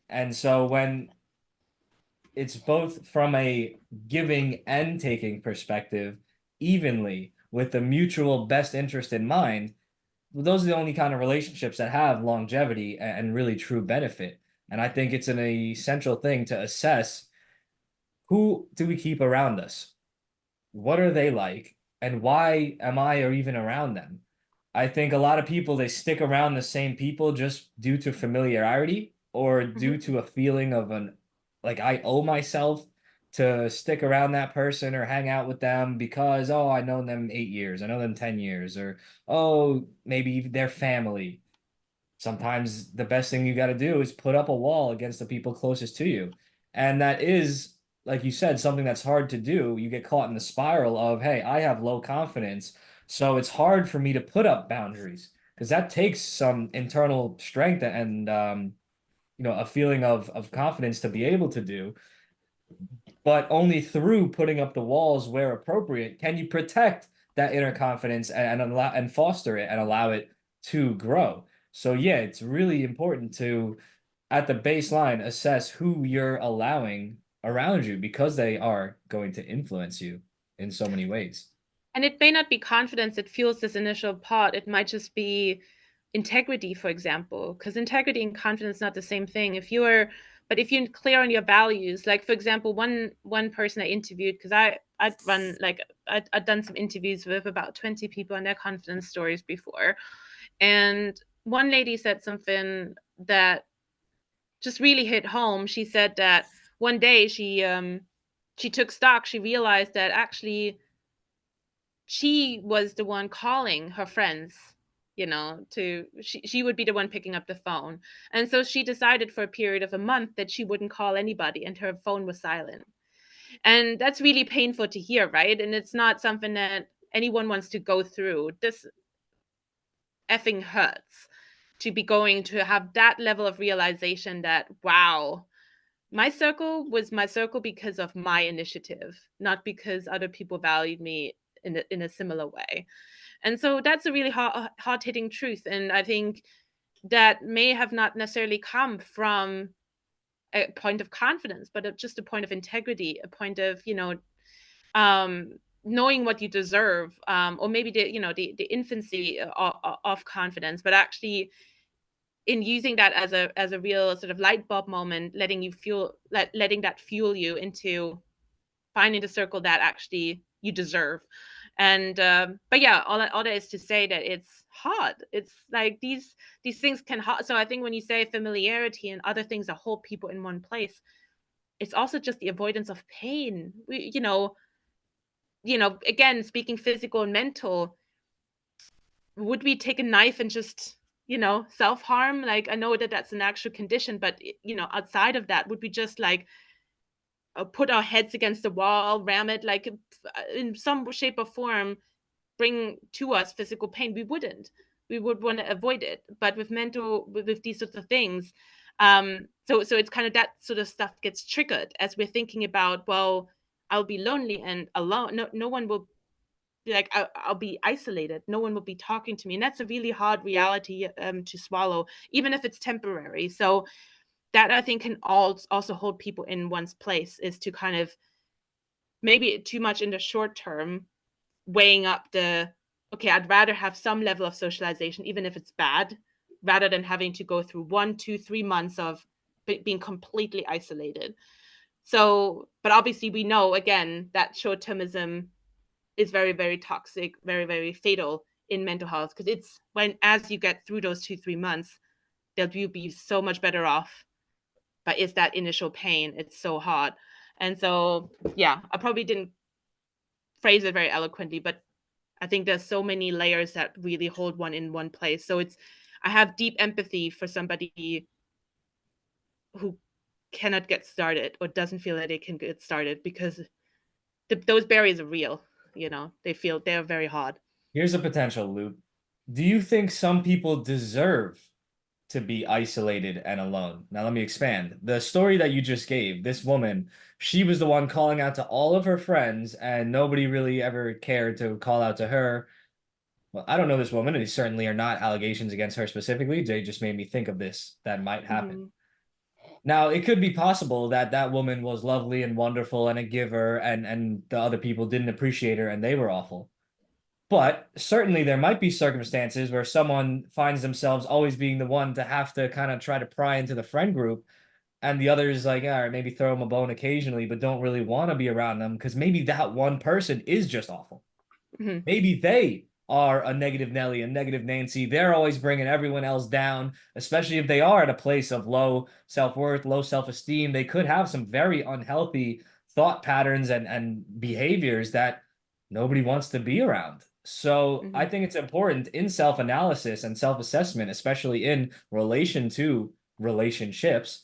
and so when it's both from a giving and taking perspective evenly, with the mutual best interest in mind, well, those are the only kind of relationships that have longevity and really true benefit. And I think it's an essential thing to assess, who do we keep around us? What are they like? And why am I or even around them? I think a lot of people, they stick around the same people just due to familiarity or due Mhm. to a feeling of like I owe myself to stick around that person or hang out with them because, oh, I know them 8 years, I know them 10 years, or, oh, maybe they're family. Sometimes the best thing you got to do is put up a wall against the people closest to you. And that is, like you said, something that's hard to do. You get caught in the spiral of, hey, I have low confidence, so it's hard for me to put up boundaries because that takes some internal strength and a feeling of confidence to be able to do. But only through putting up the walls where appropriate can you protect that inner confidence and allow and foster it and allow it to grow. So yeah, it's really important to, at the baseline, assess who you're allowing around you because they are going to influence you in so many ways. And it may not be confidence that fuels this initial part. It might just be integrity, for example, because integrity and confidence is not the same thing. But if you're clear on your values, like for example, one person I interviewed, because I'd run like I'd done some interviews with about 20 people on their confidence stories before, and one lady said something that just really hit home. She said that one day she took stock. She realized that actually she was the one calling her friends, she would be the one picking up the phone. And so she decided for a period of a month that she wouldn't call anybody and her phone was silent. And that's really painful to hear, right? And it's not something that anyone wants to go through. This effing hurts, to be going to have that level of realization that, wow, my circle was my circle because of my initiative, not because other people valued me in a similar way. And so that's a really hard hitting truth. And I think that may have not necessarily come from a point of confidence, but just a point of integrity, a point of, knowing what you deserve, or maybe the infancy of confidence, but actually in using that as a real sort of light bulb moment, letting that fuel you into finding the circle that actually you deserve. And but yeah, all that is to say that it's hard. It's like these things can hard. So I think when you say familiarity and other things that hold people in one place, it's also just the avoidance of pain. Again, speaking physical and mental, would we take a knife and just self-harm? Like, I know that that's an actual condition, but outside of that, would we just like put our heads against the wall, ram it, like in some shape or form, bring to us physical pain? We wouldn't. We would want to avoid it. But with these sorts of things, so it's kind of that sort of stuff gets triggered as we're thinking about, well, I'll be lonely and alone. No one will be like, I'll be isolated. No one will be talking to me, and that's a really hard reality to swallow, even if it's temporary. So that I think can also hold people in one's place, is to kind of maybe too much in the short term, weighing up okay, I'd rather have some level of socialization, even if it's bad, rather than having to go through 1, 2, 3 months of being completely isolated. So, but obviously we know again that short-termism is very, very toxic, very, very fatal in mental health, because it's when, as you get through those 2, 3 months, that you'll be so much better off. But it's that initial pain, it's so hard. And so yeah, I probably didn't phrase it very eloquently, but I think there's so many layers that really hold one in one place. So I have deep empathy for somebody who cannot get started or doesn't feel that they can get started, because those barriers are real. They're very hard. Here's a potential loop. Do you think some people deserve to be isolated and alone? Now, let me expand. The story that you just gave, this woman, she was the one calling out to all of her friends, and nobody really ever cared to call out to her. Well, I don't know this woman, and these certainly are not allegations against her specifically. They just made me think of this that might happen. Mm-hmm. Now, it could be possible that that woman was lovely and wonderful and a giver, and the other people didn't appreciate her and they were awful. But certainly there might be circumstances where someone finds themselves always being the one to have to kind of try to pry into the friend group, and the others like, all right, maybe throw them a bone occasionally, but don't really want to be around them because maybe that one person is just awful. Mhm. Maybe they are a negative Nelly, a negative Nancy. They're always bringing everyone else down, especially if they are at a place of low self-worth, low self-esteem. They could have some very unhealthy thought patterns and behaviors that nobody wants to be around. So I Mhm. think it's important in self-analysis and self-assessment, especially in relation to relationships.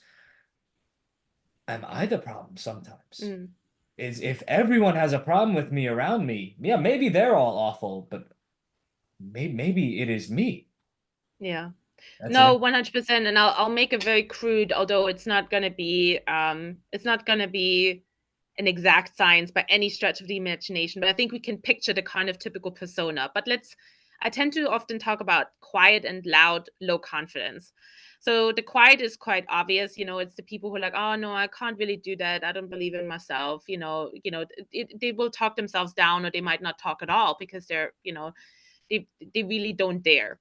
Am I the problem sometimes? Mm. Is if everyone has a problem with me around me, yeah, maybe they're all awful, but maybe it is me. Yeah. That's No, an 100%. And I'll make a very crude, although it's not gonna be an exact science by any stretch of the imagination, but I think we can picture the kind of typical persona. But I tend to often talk about quiet and loud, low confidence. So the quiet is quite obvious, it's the people who are like, oh no, I can't really do that. I don't believe in myself. They will talk themselves down, or they might not talk at all because they they really don't dare.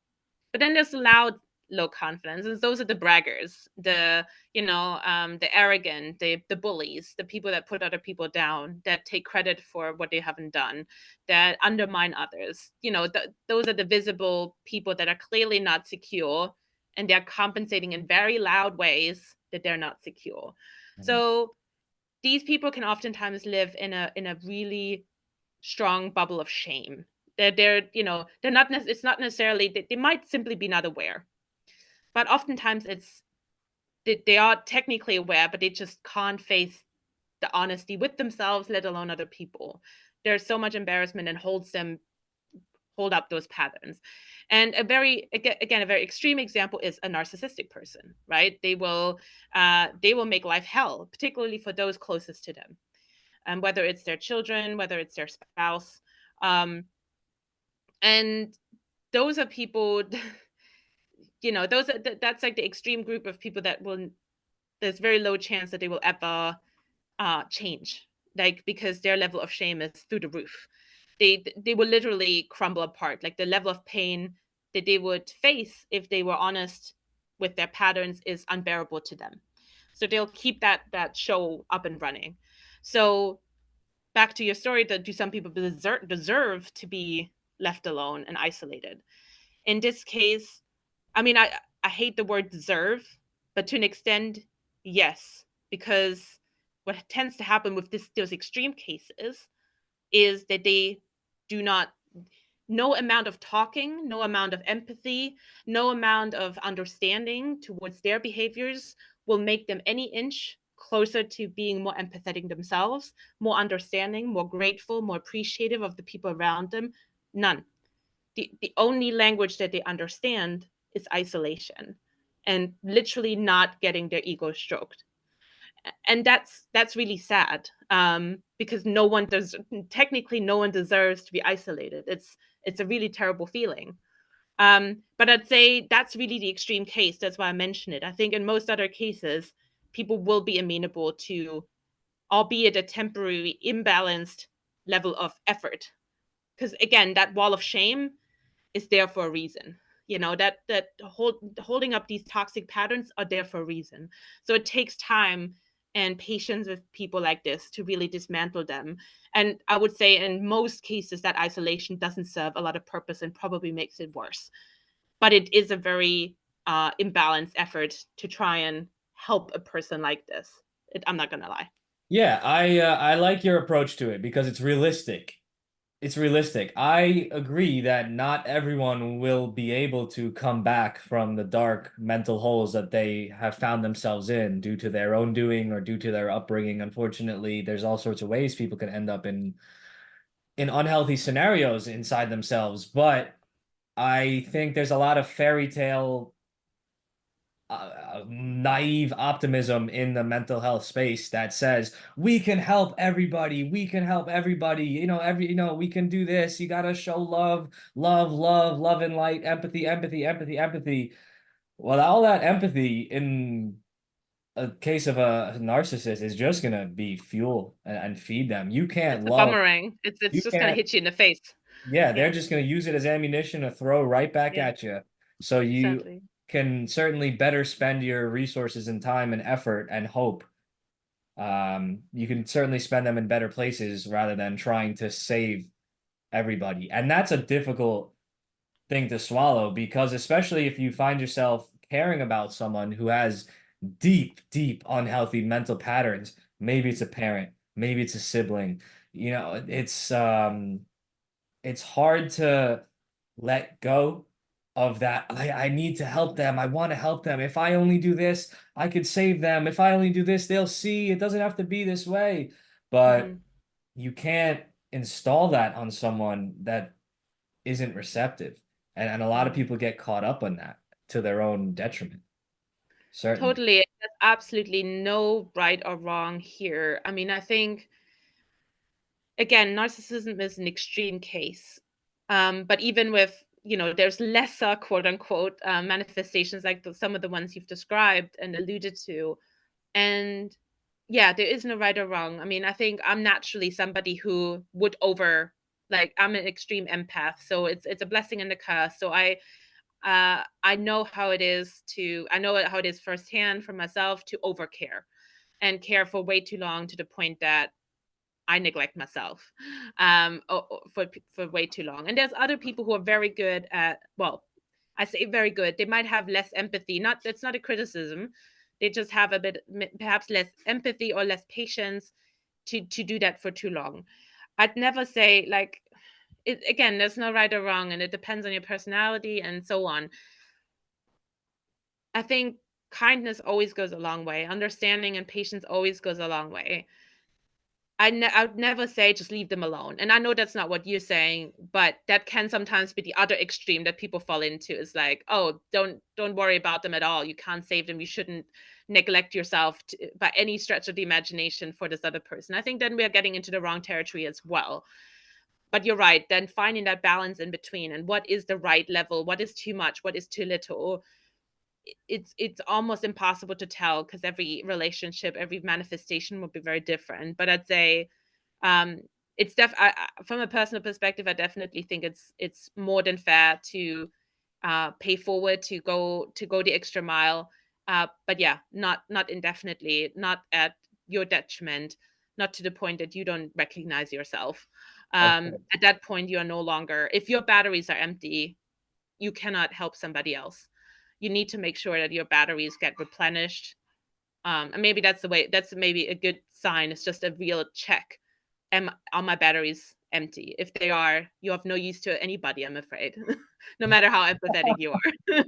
But then there's loud low confidence, and those are the braggers, the arrogant, the bullies, the people that put other people down, that take credit for what they haven't done, that undermine others. Those are the visible people that are clearly not secure, and they're compensating in very loud ways that they're not secure. Mhm. So these people can oftentimes live in a really strong bubble of shame. They're not. It's not necessarily. They might simply be not aware, but oftentimes they are technically aware, but they just can't face the honesty with themselves, let alone other people. There's so much embarrassment and hold up those patterns. And a very extreme example is a narcissistic person, right? They will make life hell, particularly for those closest to them, whether it's their children, whether it's their spouse. Um, and those are people, that's like the extreme group of people that will there's very low chance that they will ever change, like, because their level of shame is through the roof. They will literally crumble apart. Like, the level of pain that they would face if they were honest with their patterns is unbearable to them. So they'll keep that show up and running. So back to your story, that do some people deserve to be left alone and isolated? In this case, I mean, I hate the word deserve, but to an extent, yes, because what tends to happen with those extreme cases is that they do not, no amount of talking, no amount of empathy, no amount of understanding towards their behaviors will make them any inch closer to being more empathetic themselves, more understanding, more grateful, more appreciative of the people around them. None. The only language that they understand is isolation and literally not getting their ego stroked. And that's really sad, because technically no one deserves to be isolated. It's a really terrible feeling. But I'd say that's really the extreme case. That's why I mention it. I think in most other cases, people will be amenable to, albeit a temporary imbalanced level of effort, because again, that wall of shame is there for a reason. Holding up these toxic patterns are there for a reason. So it takes time and patience with people like this to really dismantle them. And I would say in most cases that isolation doesn't serve a lot of purpose and probably makes it worse. But it is a very imbalanced effort to try and help a person like this. I'm not gonna lie. Yeah, I like your approach to it because it's realistic. It's realistic. I agree that not everyone will be able to come back from the dark mental holes that they have found themselves in due to their own doing or due to their upbringing. Unfortunately, there's all sorts of ways people can end up in unhealthy scenarios inside themselves. But I think there's a lot of fairy tale naive optimism in the mental health space that says we can help everybody, we can help everybody, we can do this. You gotta show love, love and light, empathy. Well, all that empathy in a case of a narcissist is just gonna be fuel and feed them. It's a boomerang. It's You just gonna can't hit you in the face. Yeah, they're Yeah, just going to use it as ammunition to throw right back yeah, at you. So you sadly. can certainly better spend your resources and time and effort and hope. You can certainly spend them in better places rather than trying to save everybody. And that's a difficult thing to swallow because especially if you find yourself caring about someone who has deep, deep unhealthy mental patterns, maybe it's a parent, maybe it's a sibling, it's hard to let go of that. I need to help them. I want to help them. If I only do this, I could save them. If I only do this, they'll see it doesn't have to be this way. But Hmm. you can't install that on someone that isn't receptive. And a lot of Hmm. people get caught up on that to their own detriment. Certainly. Totally. There's absolutely no right or wrong here. I mean, I think, again, narcissism is an extreme case. But even with, there's lesser quote unquote manifestations like some of the ones you've described and alluded to. And yeah, there is no right or wrong. I mean, I think I'm naturally somebody who would like I'm an extreme empath. So it's a blessing and a curse. So I know how it is I know how it is firsthand for myself to overcare and care for way too long to the point that I neglect myself for way too long. And there's other people who are very good at, well, I say very good. They might have less empathy. Not It's not a criticism. They just have a bit, perhaps less empathy or less patience to do that for too long. I'd never say like again, there's no right or wrong, and it depends on your personality and so on. I think kindness always goes a long way. Understanding and patience always goes a long way. I would never say just leave them alone. And I know that's not what you're saying, but that can sometimes be the other extreme that people fall into. Is like, oh, don't worry about them at all. You can't save them. You shouldn't neglect yourself by any stretch of the imagination for this other person. I think then we are getting into the wrong territory as well. But you're right. Then finding that balance in between and what is the right level, what is too much, what is too little, it's almost impossible to tell because every relationship, every manifestation will be very different. But I'd say um it's from a personal perspective, I definitely think it's more than fair to pay forward, to go the extra mile. But yeah, not indefinitely, not at your detriment, not to the point that you don't recognize yourself. Of course. At that point, you are no longer, if your batteries are empty, you cannot help somebody else. You need to make sure that your batteries get replenished. And maybe that's maybe a good sign. It's just a real check. Are my batteries empty? If they are, you have no use to anybody, I'm afraid, no matter how empathetic you are.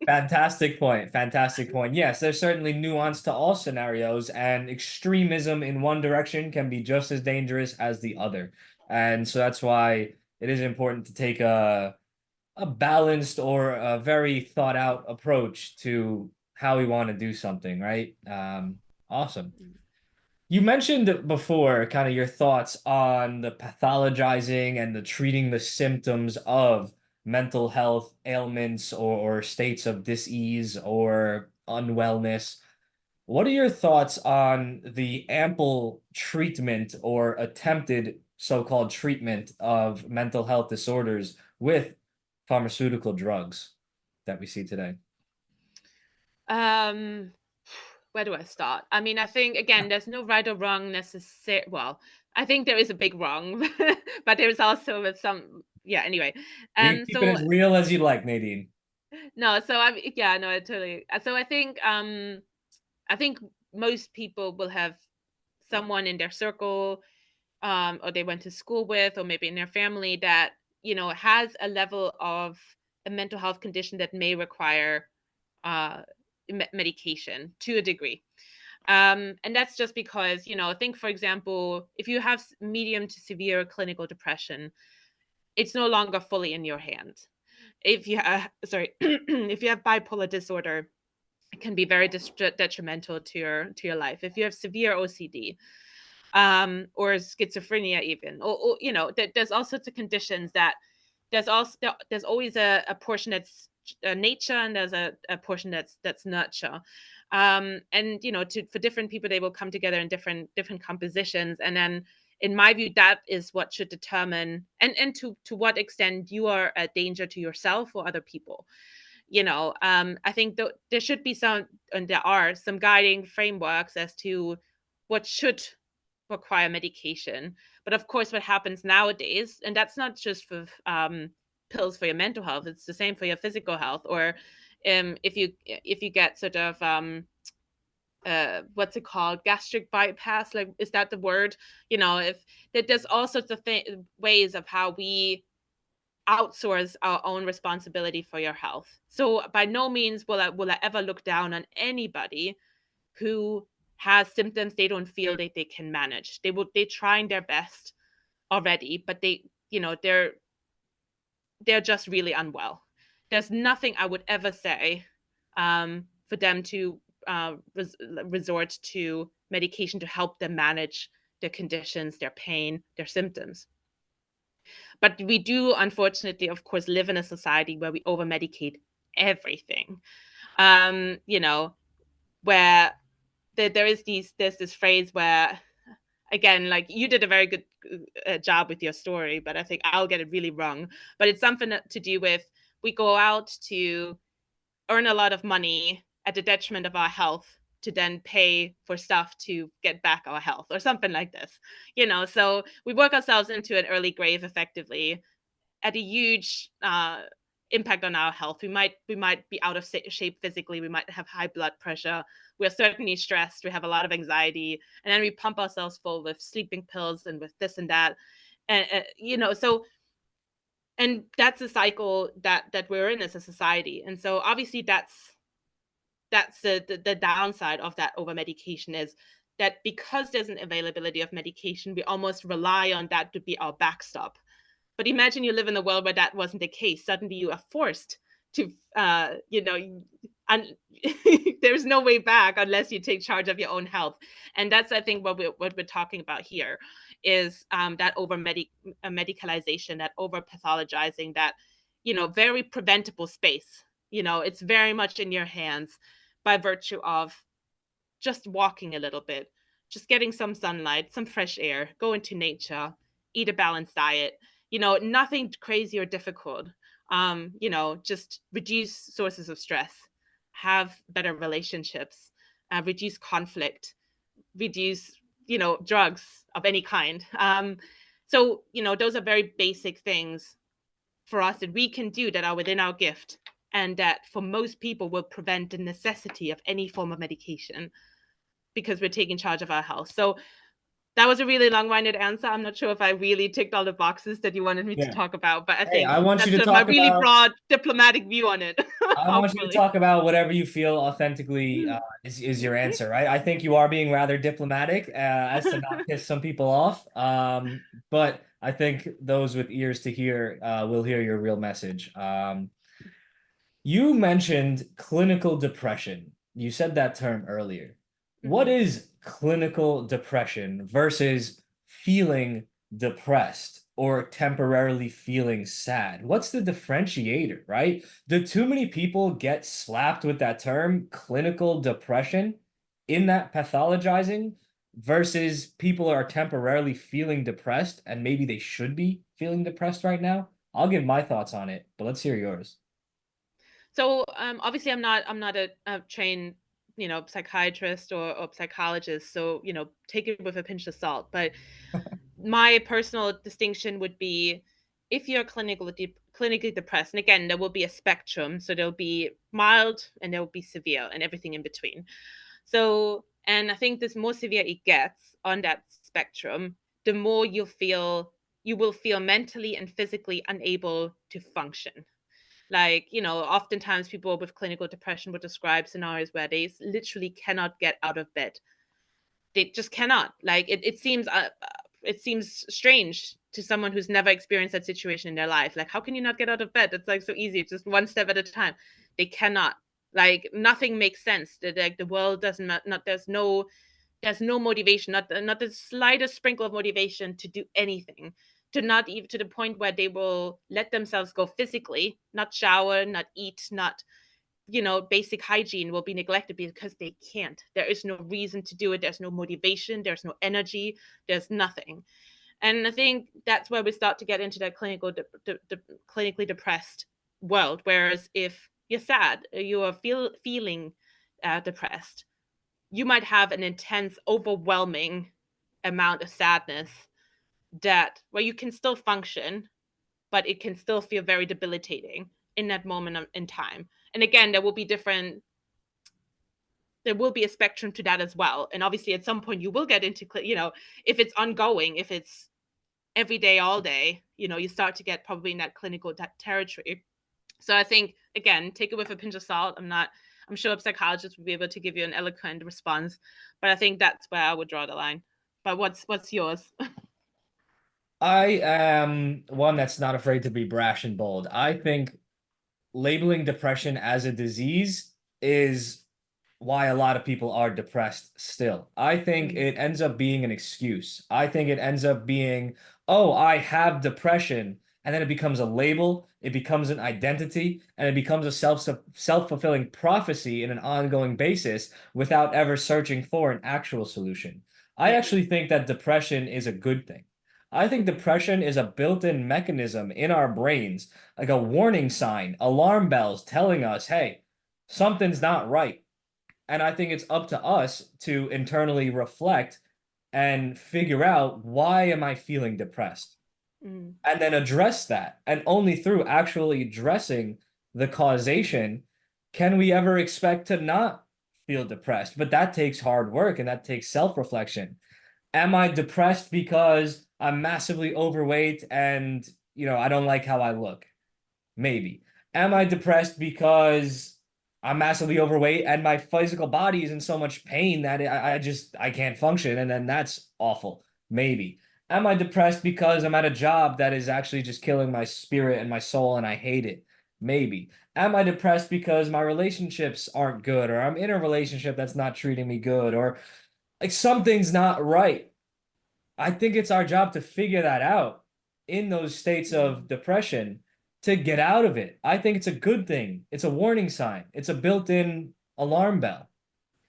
Fantastic point. Fantastic point. Yes, there's certainly nuance to all scenarios, and extremism in one direction can be just as dangerous as the other. And so that's why it is important to take a balanced or a very thought out approach to how we want to do something, right? Awesome. You mentioned before kind of your thoughts on the pathologizing and the treating the symptoms of mental health ailments or states of dis-ease or unwellness. What are your thoughts on the ample treatment or attempted so-called treatment of mental health disorders with pharmaceutical drugs that we see today? um where do I start? I mean, I think again, there's no right or wrong necessary. Well, I think there is a big wrong, but there's also with some. Yeah. Anyway, You can keep it so as real as you like, Nadine. no, so I yeah, no, I totally. So I think most people will have someone in their circle, or they went to school with, or maybe in their family that has a level of a mental health condition that may require uh, medication to a degree. And that's just because, think, for example, if you have medium to severe clinical depression, it's no longer fully in your hand. If you sorry, if you have bipolar disorder, it can be very detrimental to your life. If you have severe OCD, or schizophrenia, even, or there's all sorts of conditions that there's always a portion that's nature, and there's a portion that's nurture. And for different people, they will come together in different compositions, and then in my view, that is what should determine and to what extent you are a danger to yourself or other people. I think there should be some, and there are some guiding frameworks as to what should require medication. But of course, what happens nowadays, and that's not just for pills for your mental health, it's the same for your physical health. Or if you get sort of what's it called, gastric bypass, like, is that the word? If there's all sorts of ways of how we outsource our own responsibility for your health. So by no means will I ever look down on anybody who has symptoms they don't feel that they can manage. They're trying their best already, but they're just really unwell. There's nothing I would ever say for them to resort to medication to help them manage their conditions, their pain, their symptoms. But we do, unfortunately, of course, live in a society where we over medicate everything. Where there's this phrase where, again, like, you did a very good job with your story, but I think I'll get it really wrong. But it's something to do with, we go out to earn a lot of money at the detriment of our health to then pay for stuff to get back our health, or something like this. So we work ourselves into an early grave, effectively, at a huge impact on our health. We might be out of shape physically. We might have high blood pressure. We're certainly stressed. We have a lot of anxiety, and then we pump ourselves full with sleeping pills and with this and that, and so. And that's a cycle that we're in as a society. And so obviously that's the downside of that over medication, is that because there's an availability of medication, we almost rely on that to be our backstop. But imagine you live in a world where that wasn't the case. Suddenly you are forced to, and there's no way back unless you take charge of your own health. And that's, I think, what we're talking about here, is that over medicalization, that over pathologizing, that, very preventable space. It's very much in your hands by virtue of just walking a little bit, just getting some sunlight, some fresh air, go into nature, eat a balanced diet, nothing crazy or difficult. Just reduce sources of stress, have better relationships, reduce conflict, reduce, drugs of any kind. So, those are very basic things for us that we can do that are within our gift, and that for most people will prevent the necessity of any form of medication, because we're taking charge of our health. So that was a really long-winded answer. I'm not sure if I really ticked all the boxes that you wanted me to talk about, but I think I want you that's to my talk really about. broad diplomatic view on it. I want you to talk about whatever you feel authentically is your answer, right? I think you are being rather diplomatic as to not piss some people off. But I think those with ears to hear will hear your real message. You mentioned clinical depression. You said that term earlier. What Mhm. is clinical depression versus feeling depressed or temporarily feeling sad? What's the differentiator, right? Do too many people get slapped with that term, clinical depression, in that pathologizing, versus people are temporarily feeling depressed and maybe they should be feeling depressed right now? I'll give my thoughts on it, but let's hear yours. So obviously I'm not a trained, psychiatrist or psychologist, so, take it with a pinch of salt. But my personal distinction would be, if you're clinically depressed, and again, there will be a spectrum. So there'll be mild and there will be severe and everything in between. So, and I think the more severe it gets on that spectrum, the more you will feel mentally and physically unable to function. Like, oftentimes people with clinical depression would describe scenarios where they literally cannot get out of bed. They just cannot. Like, it seems strange to someone who's never experienced that situation in their life. Like, how can you not get out of bed? It's like so easy, just one step at a time. They cannot. Like, nothing makes sense. Like, the world doesn't not there's no motivation, not the slightest sprinkle of motivation to do anything, to not even to the point where they will let themselves go physically, not shower, not eat, not basic hygiene will be neglected because they can't. There is no reason to do it. There's no motivation. There's no energy. There's nothing. And I think that's where we start to get into that clinically depressed world. Whereas if you're sad, you are feeling depressed, you might have an intense, overwhelming amount of sadness where you can still function, but it can still feel very debilitating in that moment in time. And again, there will be a spectrum to that as well. And obviously at some point you will get into, if it's ongoing, if it's every day, all day, you start to get probably in that clinical territory. So I think, again, take it with a pinch of salt. I'm sure a psychologist would be able to give you an eloquent response, but I think that's where I would draw the line. But what's yours? I am one that's not afraid to be brash and bold. I think labeling depression as a disease is why a lot of people are depressed still. I think Mm, it ends up being an excuse. I think it ends up being, oh, I have depression. And then it becomes a label, it becomes an identity, and it becomes a self-fulfilling prophecy in an ongoing basis without ever searching for an actual solution. I yeah. actually think that depression is a good thing. I think Mm, depression is a built-in mechanism in our brains, like a warning sign, alarm bells telling us, hey, something's not right. And I think it's up to us to internally reflect and figure out, why am I feeling depressed? mm, And then address that. And only through actually addressing the causation can we ever expect to not feel depressed. But that takes hard work and that takes self-reflection. Am I depressed because I'm massively overweight and, I don't like how I look? Maybe. Am I depressed because I'm massively overweight and my physical body is in so much pain that I can't function, and then that's awful? Maybe. Am I depressed because I'm at a job that is actually just killing my spirit and my soul and I hate it? Maybe. Am I depressed because my relationships aren't good, or I'm in a relationship that's not treating me good, or like something's not right? I think it's our job to figure that out in those states mm. of depression to get out of it. I think it's a good thing. It's a warning sign. It's a built-in alarm bell,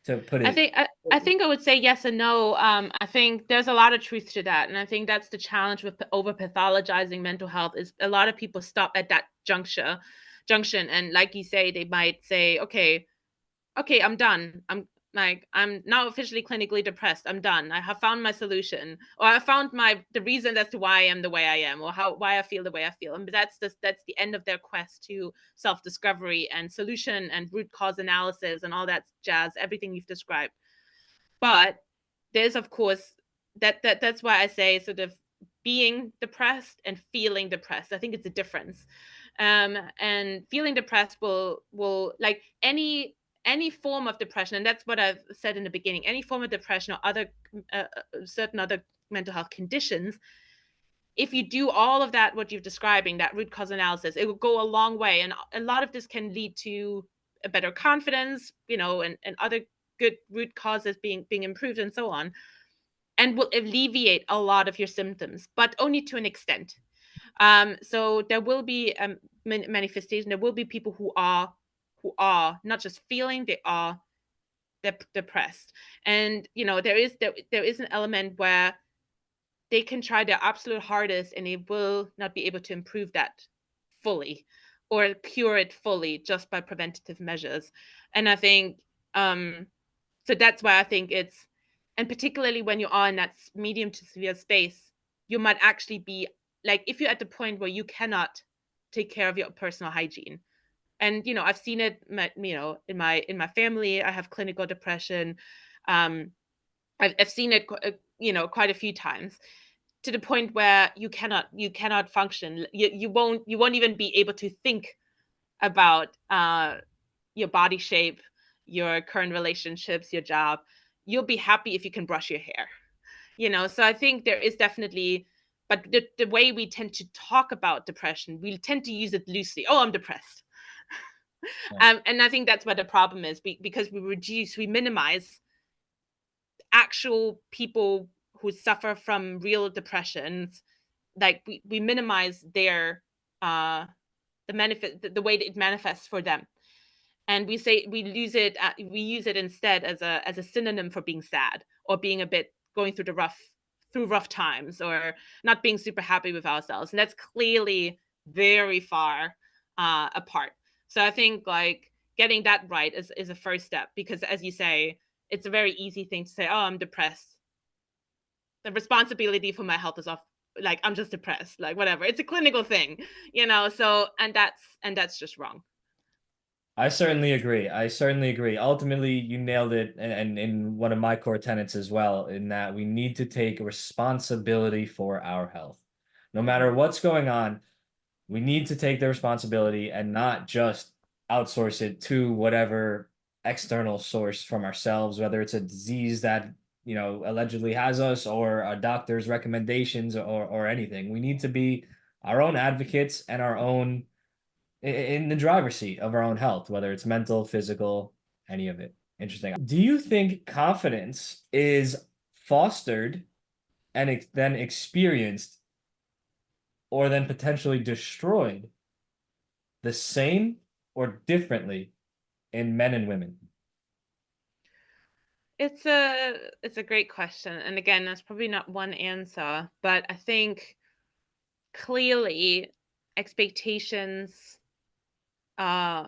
to put I it. think I, I think I would say yes and no. I think there's a lot of truth to that, and I think that's the challenge with over pathologizing mental health is a lot of people stop at that junction, and like you say, they might say, okay, I'm done. I'm now officially clinically depressed. I'm done. I have found my solution, or I found the reason as to why I am the way I am, or why I feel the way I feel. And that's the end of their quest to self-discovery and solution and root cause analysis and all that jazz, everything you've described. But there's, of course, that's why I say sort of being depressed and feeling depressed. I think it's a difference. And feeling depressed will like any form of depression, and that's what I've said in the beginning. Any form of depression or other certain other mental health conditions, if you do all of that, what you're describing, that root cause analysis, it will go a long way. And a lot of this can lead to a better confidence, and other good root causes being improved and so on, and will alleviate a lot of your symptoms, but only to an extent. So there will be manifestation. There will be people who are not just feeling, they are depressed. And there is an element where they can try their absolute hardest and they will not be able to improve that fully or cure it fully just by preventative measures. And I think so that's why I think it's, and particularly when you are in that medium to severe space, you might actually be like, if you're at the point where you cannot take care of your personal hygiene. And I've seen it, in my family. I have clinical depression. I've seen it, quite a few times, to the point where you cannot function. You won't even be able to think about your body shape, your current relationships, your job. You'll be happy if you can brush your hair. So I think there is definitely, but the way we tend to talk about depression, we tend to use it loosely. Oh, I'm depressed. Yeah. And I think that's what the problem is, because we minimize actual people who suffer from real depressions. Like we minimize their the way that it manifests for them. and we use it instead as a synonym for being sad, or being a bit going through rough times, or not being super happy with ourselves. And that's clearly very far apart. So I think like getting that right is a first step, because as you say, it's a very easy thing to say, oh, I'm depressed. The responsibility for my health is off, like I'm just depressed, like whatever. It's a clinical thing, so and that's just wrong. I certainly agree. I certainly agree. Ultimately, you nailed it, and in one of my core tenets as well, in that we need to take responsibility for our health. No matter what's going on, we need to take the responsibility and not just outsource it to whatever external source from ourselves, whether it's a disease that, allegedly has us, or a doctor's recommendations, or anything. We need to be our own advocates and our own in the driver's seat of our own health, whether it's mental, physical, any of it. Interesting. Do you think confidence is fostered and then experienced, or then potentially destroyed, the same or differently in men and women? It's a great question, and again, there's probably not one answer, but I think clearly expectations uh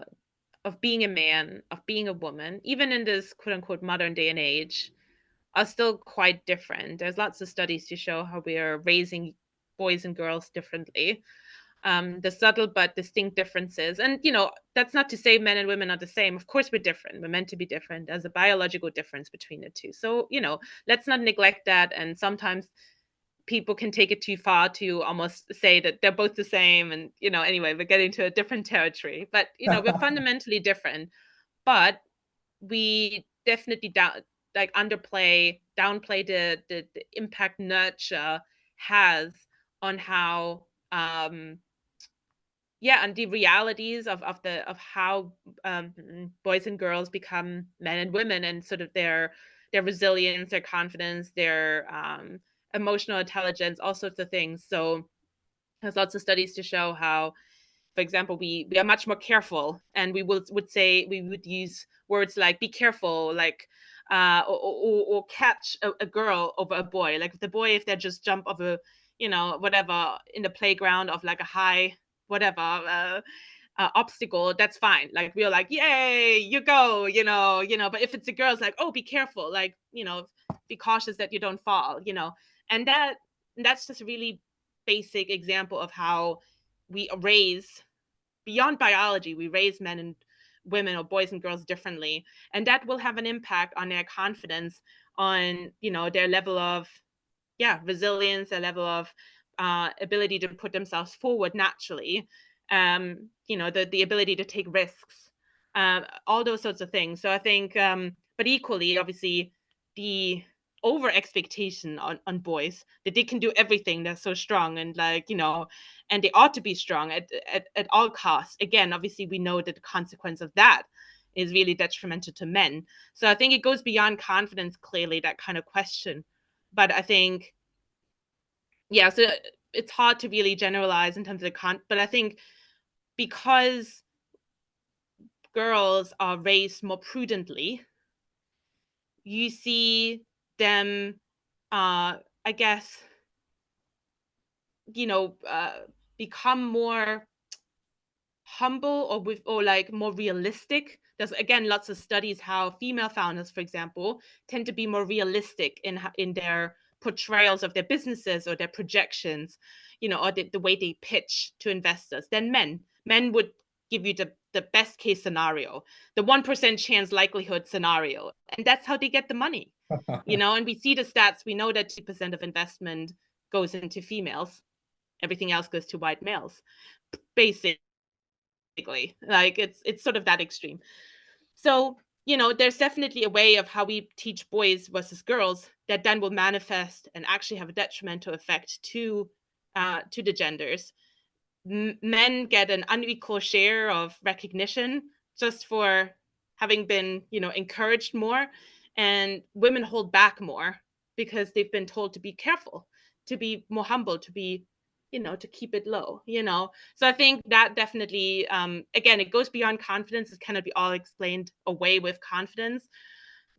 of being a man, of being a woman, even in this quote unquote modern day and age, are still quite different. There's lots of studies to show how we are raising boys and girls differently. The subtle but distinct differences. And, that's not to say men and women are the same. Of course, we're different. We're meant to be different. There's a biological difference between the two. So, let's not neglect that. And sometimes people can take it too far to almost say that they're both the same. And, anyway, we're getting to a different territory. But, we're fundamentally different. But we definitely downplay the impact nurture has on how and the realities of how boys and girls become men and women, and sort of their resilience, their confidence, their emotional intelligence, all sorts of things. So there's lots of studies to show how, for example, we are much more careful, and we would use words like be careful, like or catch a girl over a boy. Like if they just jump off a whatever in the playground of like a high whatever obstacle, that's fine. Like we're like, yay, you go, but if it's a girl, it's like, oh, be careful, like, be cautious that you don't fall, and that's just a really basic example of how we raise beyond biology. We raise men and women, or boys and girls, differently, and that will have an impact on their confidence, on their level of resilience, their level of ability to put themselves forward naturally, the ability to take risks, all those sorts of things. So I think but equally, obviously, the over expectation on boys that they can do everything, they're so strong, and like and they ought to be strong at all costs. Again, obviously, we know that the consequence of that is really detrimental to men. So I think it goes beyond confidence, clearly, that kind of question. But I think so it's hard to really generalize in terms of but I think because girls are raised more prudently, you see them I guess become more humble, or like more realistic. There's again lots of studies how female founders, for example, tend to be more realistic in their portrayals of their businesses, or their projections, or the way they pitch to investors, than men. Men would give you the best case scenario, the 1% chance likelihood scenario, and that's how they get the money. And we see the stats. We know that 2% of investment goes into females, everything else goes to white males, basically. Like it's sort of that extreme. So there's definitely a way of how we teach boys versus girls that then will manifest and actually have a detrimental effect to the genders. Men get an unequal share of recognition just for having been encouraged more, and women hold back more because they've been told to be careful, to be more humble, to be to keep it low. So I think that definitely, again, it goes beyond confidence. It cannot be all explained away with confidence,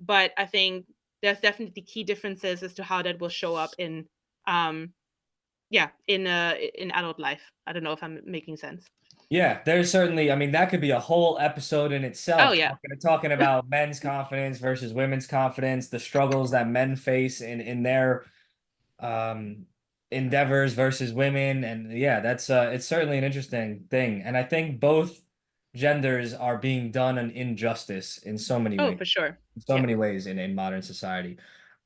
but I think there's definitely key differences as to how that will show up in in adult life. I don't know if I'm making sense. Yeah, there's certainly, I mean, that could be a whole episode in Oh itself, yeah. talking about men's confidence versus women's confidence, the struggles that men face in their um endeavors versus women. And yeah, that's it's certainly an interesting thing. And I think both genders are being done an injustice in so many Oh, ways, for sure. so Yeah. many ways in modern society.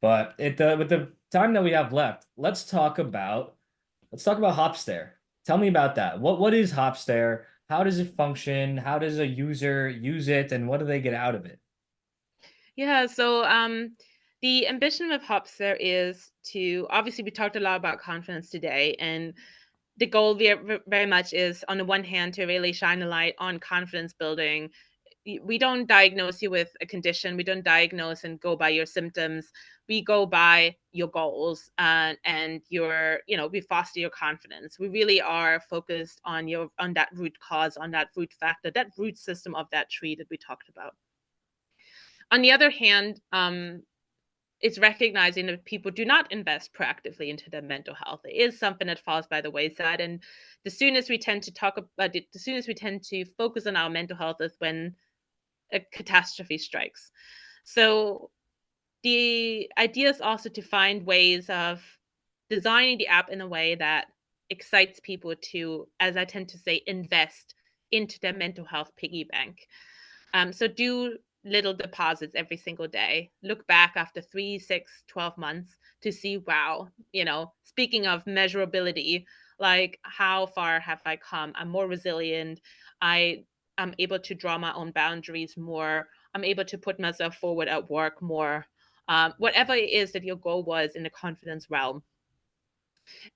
But with the time that we have left, let's talk about Hopstare. Tell me about that. What is Hopstare? How does it function? How does a user use it, and what do they get out of it? Yeah, so the ambition with Hopster is to, obviously we talked a lot about confidence today, and the goal very much is, on the one hand, to really shine a light on confidence building. We don't diagnose you with a condition. We don't diagnose and go by your symptoms. We go by your goals, and we foster your confidence. We really are focused on that root cause, on that root factor, that root system of that tree that we talked about. On the other hand, it's recognizing that people do not invest proactively into their mental health. It is something that falls by the wayside, and the soonest we tend to talk about it, the soonest we tend to focus on our mental health is when a catastrophe strikes. So the idea is also to find ways of designing the app in a way that excites people to, as I tend to say, invest into their mental health piggy bank. So do little deposits every single day. Look back after 3, 6, 12 months to see, wow, speaking of measurability, like, how far have I come? I'm more resilient. I'm able to draw my own boundaries more. I'm able to put myself forward at work more. Whatever it is that your goal was in the confidence realm.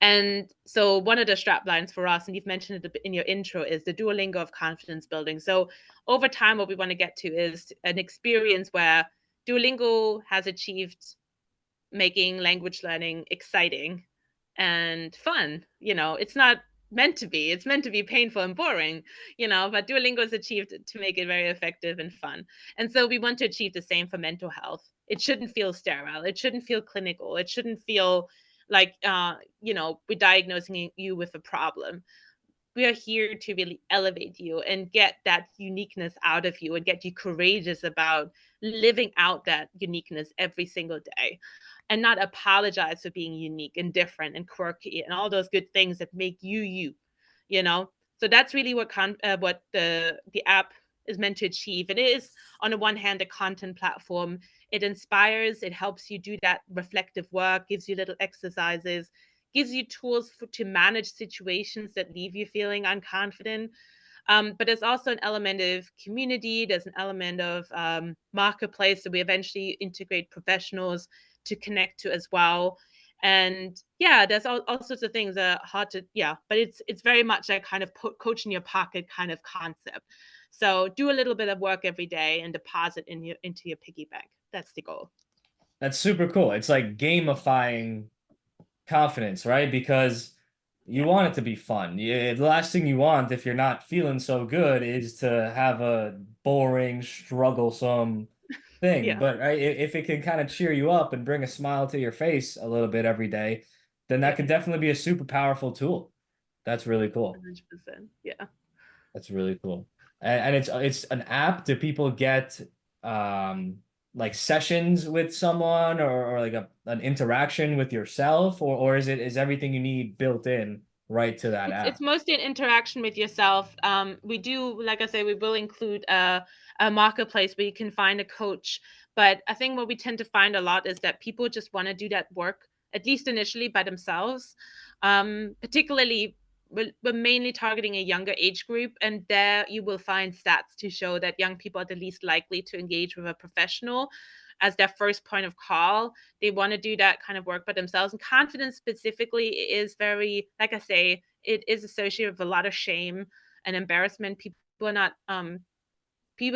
And so one of the strap lines for us, and you've mentioned it in your intro, is the Duolingo of Confidence Building. So over time, what we want to get to is an experience where Duolingo has achieved making language learning exciting and fun. It's not meant to be. It's meant to be painful and boring, but Duolingo has achieved to make it very effective and fun. And so we want to achieve the same for mental health. It shouldn't feel sterile. It shouldn't feel clinical. It shouldn't feel like, we're diagnosing you with a problem. We are here to really elevate you and get that uniqueness out of you and get you courageous about living out that uniqueness every single day, and not apologize for being unique and different and quirky and all those good things that make you. So that's really what the app is meant to achieve. It is, on the one hand, a content platform. It inspires, it helps you do that reflective work, gives you little exercises, gives you tools to manage situations that leave you feeling unconfident. But there's also an element of community. There's an element of marketplace. So we eventually integrate professionals to connect to as well. And yeah, there's all sorts of things that are hard to, but it's very much that kind of coach in your pocket kind of concept. So do a little bit of work every day and deposit into your piggy bank. That's the goal. That's super cool. It's like gamifying confidence, right? Because you Yeah. want it to be fun. The last thing you want if you're not feeling so good is to have a boring, strugglesome thing. Yeah. But right, if it can kind of cheer you up and bring a smile to your face a little bit every day, then that Yeah. could definitely be a super powerful tool. That's really cool. 100%. Yeah. That's really cool. And it's an app. Do people get um like sessions with someone or like an interaction with yourself or is everything you need built in right to that It's app? mostly an interaction with yourself. We do, like I say, we will include a marketplace where you can find a coach. But I think what we tend to find a lot is that people just want to do that work, at least initially, by themselves. Particularly, we're mainly targeting a younger age group, and there you will find stats to show that young people are the least likely to engage with a professional as their first point of call. They want to do that kind of work by themselves. And confidence specifically is very, like I say, it is associated with a lot of shame and embarrassment. People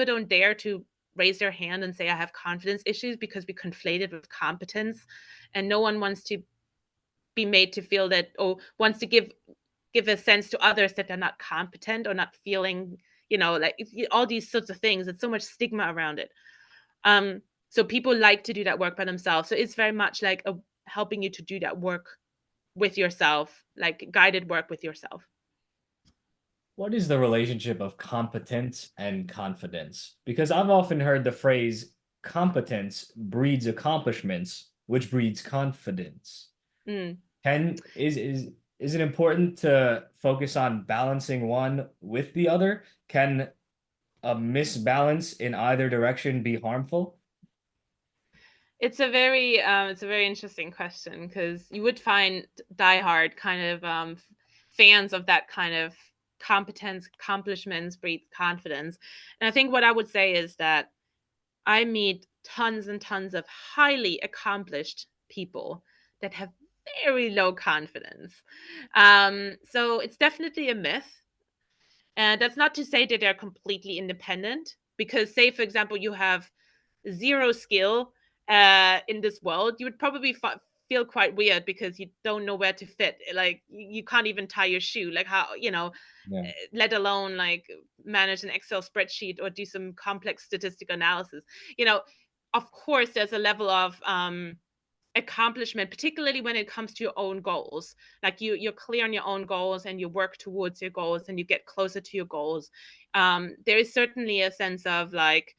don't dare to raise their hand and say I have confidence issues because we conflate it with competence, and no one wants to be made to feel that, wants to give give a sense to others that they're not competent or not feeling, like all these sorts of things. It's so much stigma around it. So people like to do that work by themselves. So it's very much like helping you to do that work with yourself, like guided work with yourself. What is the relationship of competence and confidence? Because I've often heard the phrase competence breeds accomplishments, which breeds confidence. Mm. Is it important to focus on balancing one with the other? Can a misbalance in either direction be harmful? It's a very interesting question, because you would find diehard kind of fans of that kind of competence, accomplishments breeds confidence. And I think what I would say is that I meet tons and tons of highly accomplished people that have very low confidence. So it's definitely a myth. And that's not to say that they're completely independent, because say, for example, you have zero skill in this world, you would probably feel quite weird because you don't know where to fit. Like you can't even tie your shoe. Like how, Yeah. let alone like manage an Excel spreadsheet or do some complex statistical analysis. Of course, there's a level of accomplishment, particularly when it comes to your own goals. Like you're clear on your own goals and you work towards your goals and you get closer to your goals. There is certainly a sense of like,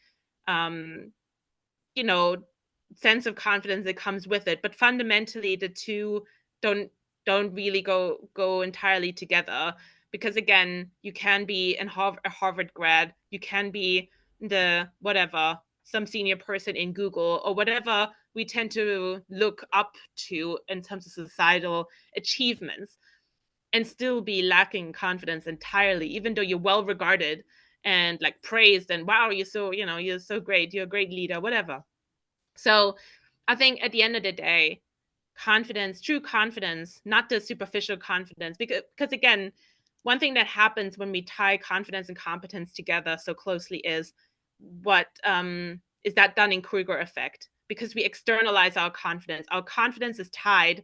um, you know, sense of confidence that comes with it. But fundamentally, the two don't don't really go entirely together. Because again, you can be a Harvard grad, you can be the whatever, some senior person in Google or whatever we tend to look up to in terms of societal achievements, and still be lacking confidence entirely, even though you're well regarded and like praised and wow, you're so great, you're a great leader, whatever. So I think at the end of the day, confidence, true confidence, not the superficial confidence, because again, one thing that happens when we tie confidence and competence together so closely is what is that Dunning-Kruger effect, because we externalize our confidence. Our confidence is tied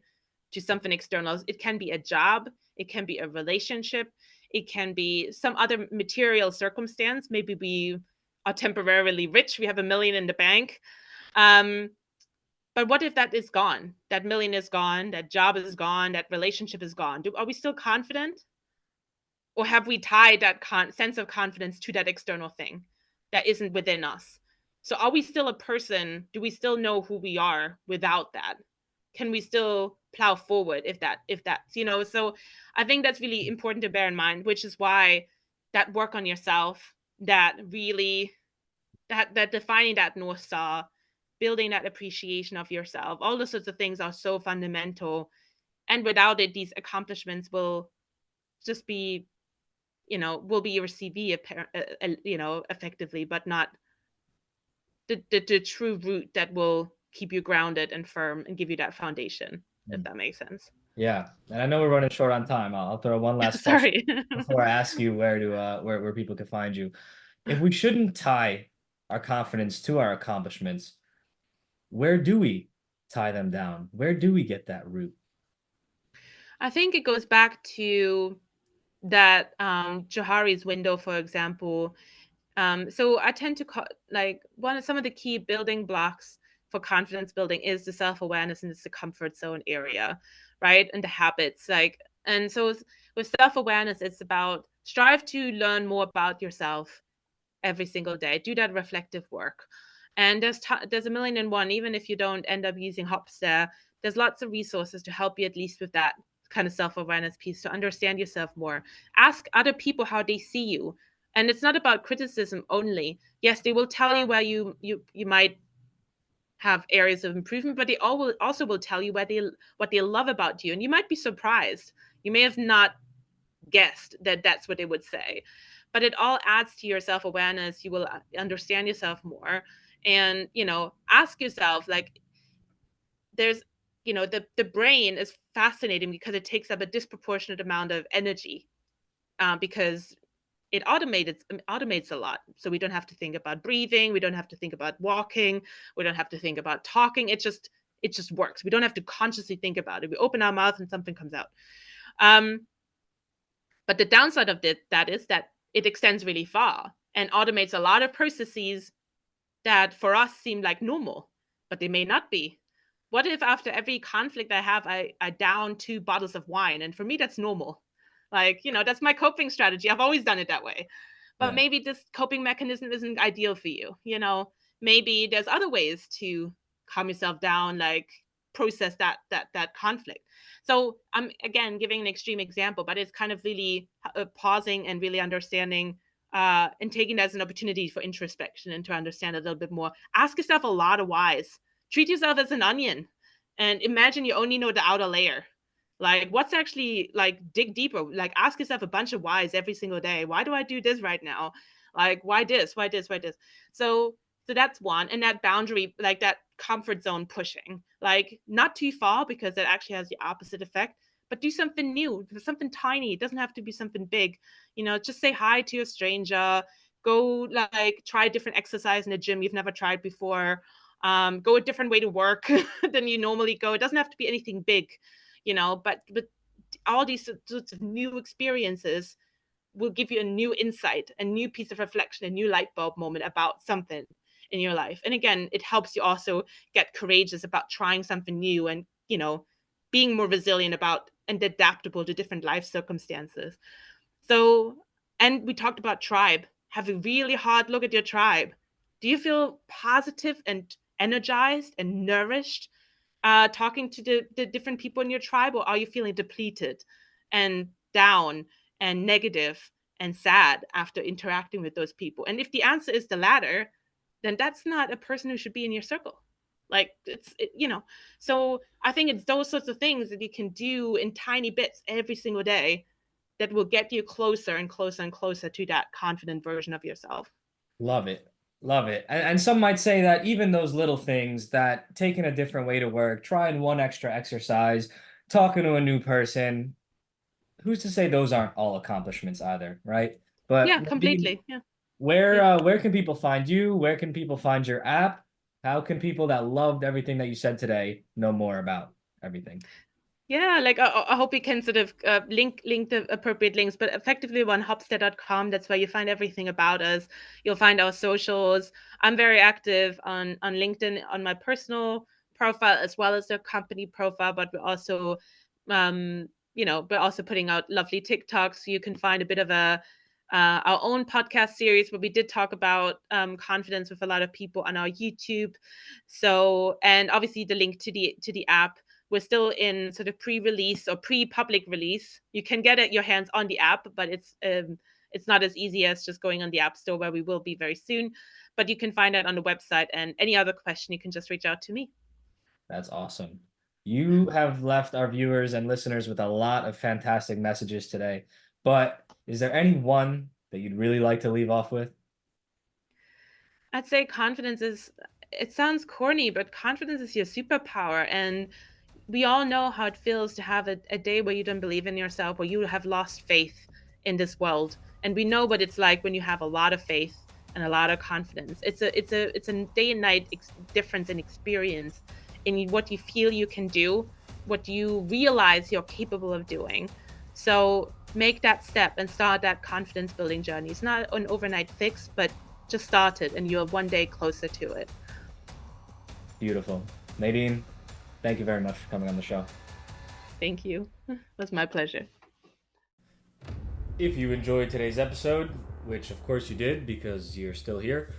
to something external. It can be a job, it can be a relationship, it can be some other material circumstance. Maybe we are temporarily rich, we have $1 million in the bank. But what if that is gone? That million is gone, that job is gone, that relationship is gone. Are we still confident? Or have we tied that sense of confidence to that external thing that isn't within us? So are we still a person? Do we still know who we are without that? Can we still plow forward if that's, so I think that's really important to bear in mind, which is why that work on yourself, that really, that defining that North Star, building that appreciation of yourself, all those sorts of things are so fundamental. And without it, these accomplishments will just be, will be your CV, effectively, but not the true root that will keep you grounded and firm and give you that foundation, if that makes sense. Yeah, and I know we're running short on time. I'll throw one last question Sorry. before I ask you where people can find you. If we shouldn't tie our confidence to our accomplishments, where do we tie them down? Where do we get that root? I think it goes back to that Johari's window, for example. So I tend to call, like, some of the key building blocks for confidence building is the self-awareness, and it's the comfort zone area, right? And the habits, and so with self-awareness, it's about strive to learn more about yourself every single day. Do that reflective work. And there's a million and one, even if you don't end up using Hopstare, there's lots of resources to help you at least with that kind of self-awareness piece, to understand yourself more. Ask other people how they see you. And it's not about criticism only. Yes, they will tell you where you might have areas of improvement, but they also will tell you what they love about you. And you might be surprised. You may have not guessed that that's what they would say, but it all adds to your self-awareness. You will understand yourself more, and ask yourself, like, there's the brain is fascinating because it takes up a disproportionate amount of energy, because it automates a lot. So we don't have to think about breathing, we don't have to think about walking, we don't have to think about talking. It just works. We don't have to consciously think about it. We open our mouth and something comes out. But the downside of that is that it extends really far and automates a lot of processes that for us seem like normal, but they may not be. What if after every conflict I have, I down 2 bottles of wine? And for me, that's normal. Like, that's my coping strategy. I've always done it that way. But Yeah. maybe this coping mechanism isn't ideal for you. Maybe there's other ways to calm yourself down, like process that conflict. So I'm again giving an extreme example, but it's kind of really pausing and really understanding and taking that as an opportunity for introspection and to understand a little bit more. Ask yourself a lot of whys. Treat yourself as an onion and imagine you only know the outer layer. Like, what's actually, like, dig deeper, like ask yourself a bunch of whys every single day. Why do I do this right now? Like, why this, why this? So that's one. And that boundary, like that comfort zone pushing, like not too far, because it actually has the opposite effect. But do something new, something tiny. It doesn't have to be something big. Just say hi to a stranger. Go, like, try a different exercise in a gym you've never tried before. Go a different way to work than you normally go. It doesn't have to be anything big, but all these sorts of new experiences will give you a new insight, a new piece of reflection, a new light bulb moment about something in your life. And again, it helps you also get courageous about trying something new and, being more resilient about and adaptable to different life circumstances. So, and we talked about tribe. Have a really hard look at your tribe. Do you feel positive and energized and nourished talking to the different people in your tribe, or are you feeling depleted and down and negative and sad after interacting with those people? And if the answer is the latter, then that's not a person who should be in your circle. Like, so I think it's those sorts of things that you can do in tiny bits every single day that will get you closer and closer and closer to that confident version of yourself. Love it. Love it. And some might say that even those little things, that taking a different way to work, trying one extra exercise, talking to a new person, who's to say those aren't all accomplishments either, right? But Yeah, Nadine, completely. Yeah. Yeah. where can people find you? Where can people find your app? How can people that loved everything that you said today know more about everything? Yeah, like I hope we can sort of link the appropriate links, but effectively on hopstep.com, that's where you find everything about us. You'll find our socials. I'm very active on LinkedIn on my personal profile as well as the company profile, but we're also putting out lovely TikToks. So you can find a bit of our own podcast series where we did talk about confidence with a lot of people on our YouTube. So, and obviously the link to the app. We're still in sort of pre-release or pre-public release. You can get your hands on the app, but it's not as easy as just going on the App Store, where we will be very soon. But you can find that on the website. And any other question, you can just reach out to me. That's awesome. You have left our viewers and listeners with a lot of fantastic messages today. But is there any one that you'd really like to leave off with? I'd say confidence is, it sounds corny, but confidence is your superpower. And we all know how it feels to have a day where you don't believe in yourself, where you have lost faith in this world. And we know what it's like when you have a lot of faith and a lot of confidence. It's a day and night difference in experience in what you feel you can do, what you realize you're capable of doing. So make that step and start that confidence building journey. It's not an overnight fix, but just start it and you're one day closer to it. Beautiful. Nadine, thank you very much for coming on the show. Thank you. It was my pleasure. If you enjoyed today's episode, which of course you did because you're still here,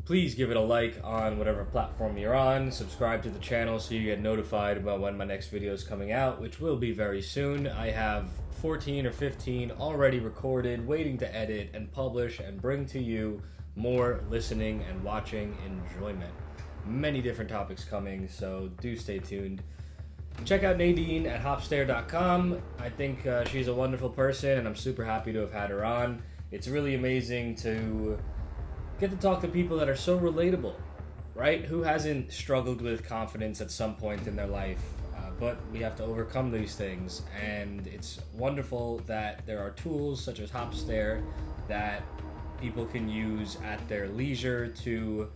please give it a like on whatever platform you're on. Subscribe to the channel so you get notified about when my next video is coming out, which will be very soon. I have 14 or 15 already recorded, waiting to edit and publish and bring to you more listening and watching enjoyment. Many different topics coming, so do stay tuned. Check out Nadine at hopstare.com. I think she's a wonderful person, and I'm super happy to have had her on. It's really amazing to get to talk to people that are so relatable, right? Who hasn't struggled with confidence at some point in their life? But we have to overcome these things, and it's wonderful that there are tools such as Hopstare that people can use at their leisure to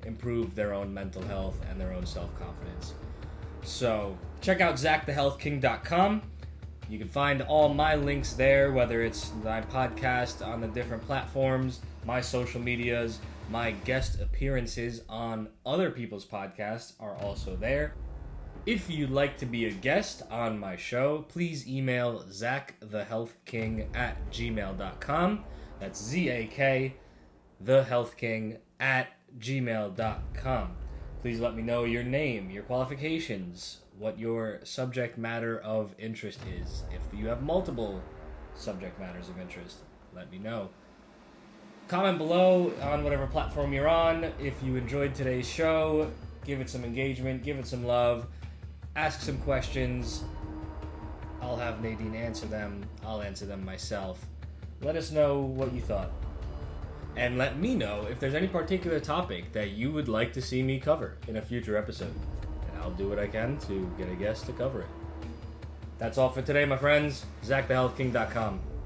improve their own mental health and their own self-confidence. So check out ZachTheHealthKing.com. You can find all my links there, whether it's my podcast on the different platforms, my social medias, my guest appearances on other people's podcasts are also there. If you'd like to be a guest on my show, please email zakthehealthking@gmail.com. That's ZAK, thehealthking@gmail.com. Please let me know your name, your qualifications, what your subject matter of interest is. If you have multiple subject matters of interest, let me know. Comment below on whatever platform you're on. If you enjoyed today's show, give it some engagement, give it some love, ask some questions. I'll have Nadine answer them. I'll answer them myself. Let us know what you thought. And let me know if there's any particular topic that you would like to see me cover in a future episode. And I'll do what I can to get a guest to cover it. That's all for today, my friends. ZakTheHealthKing.com.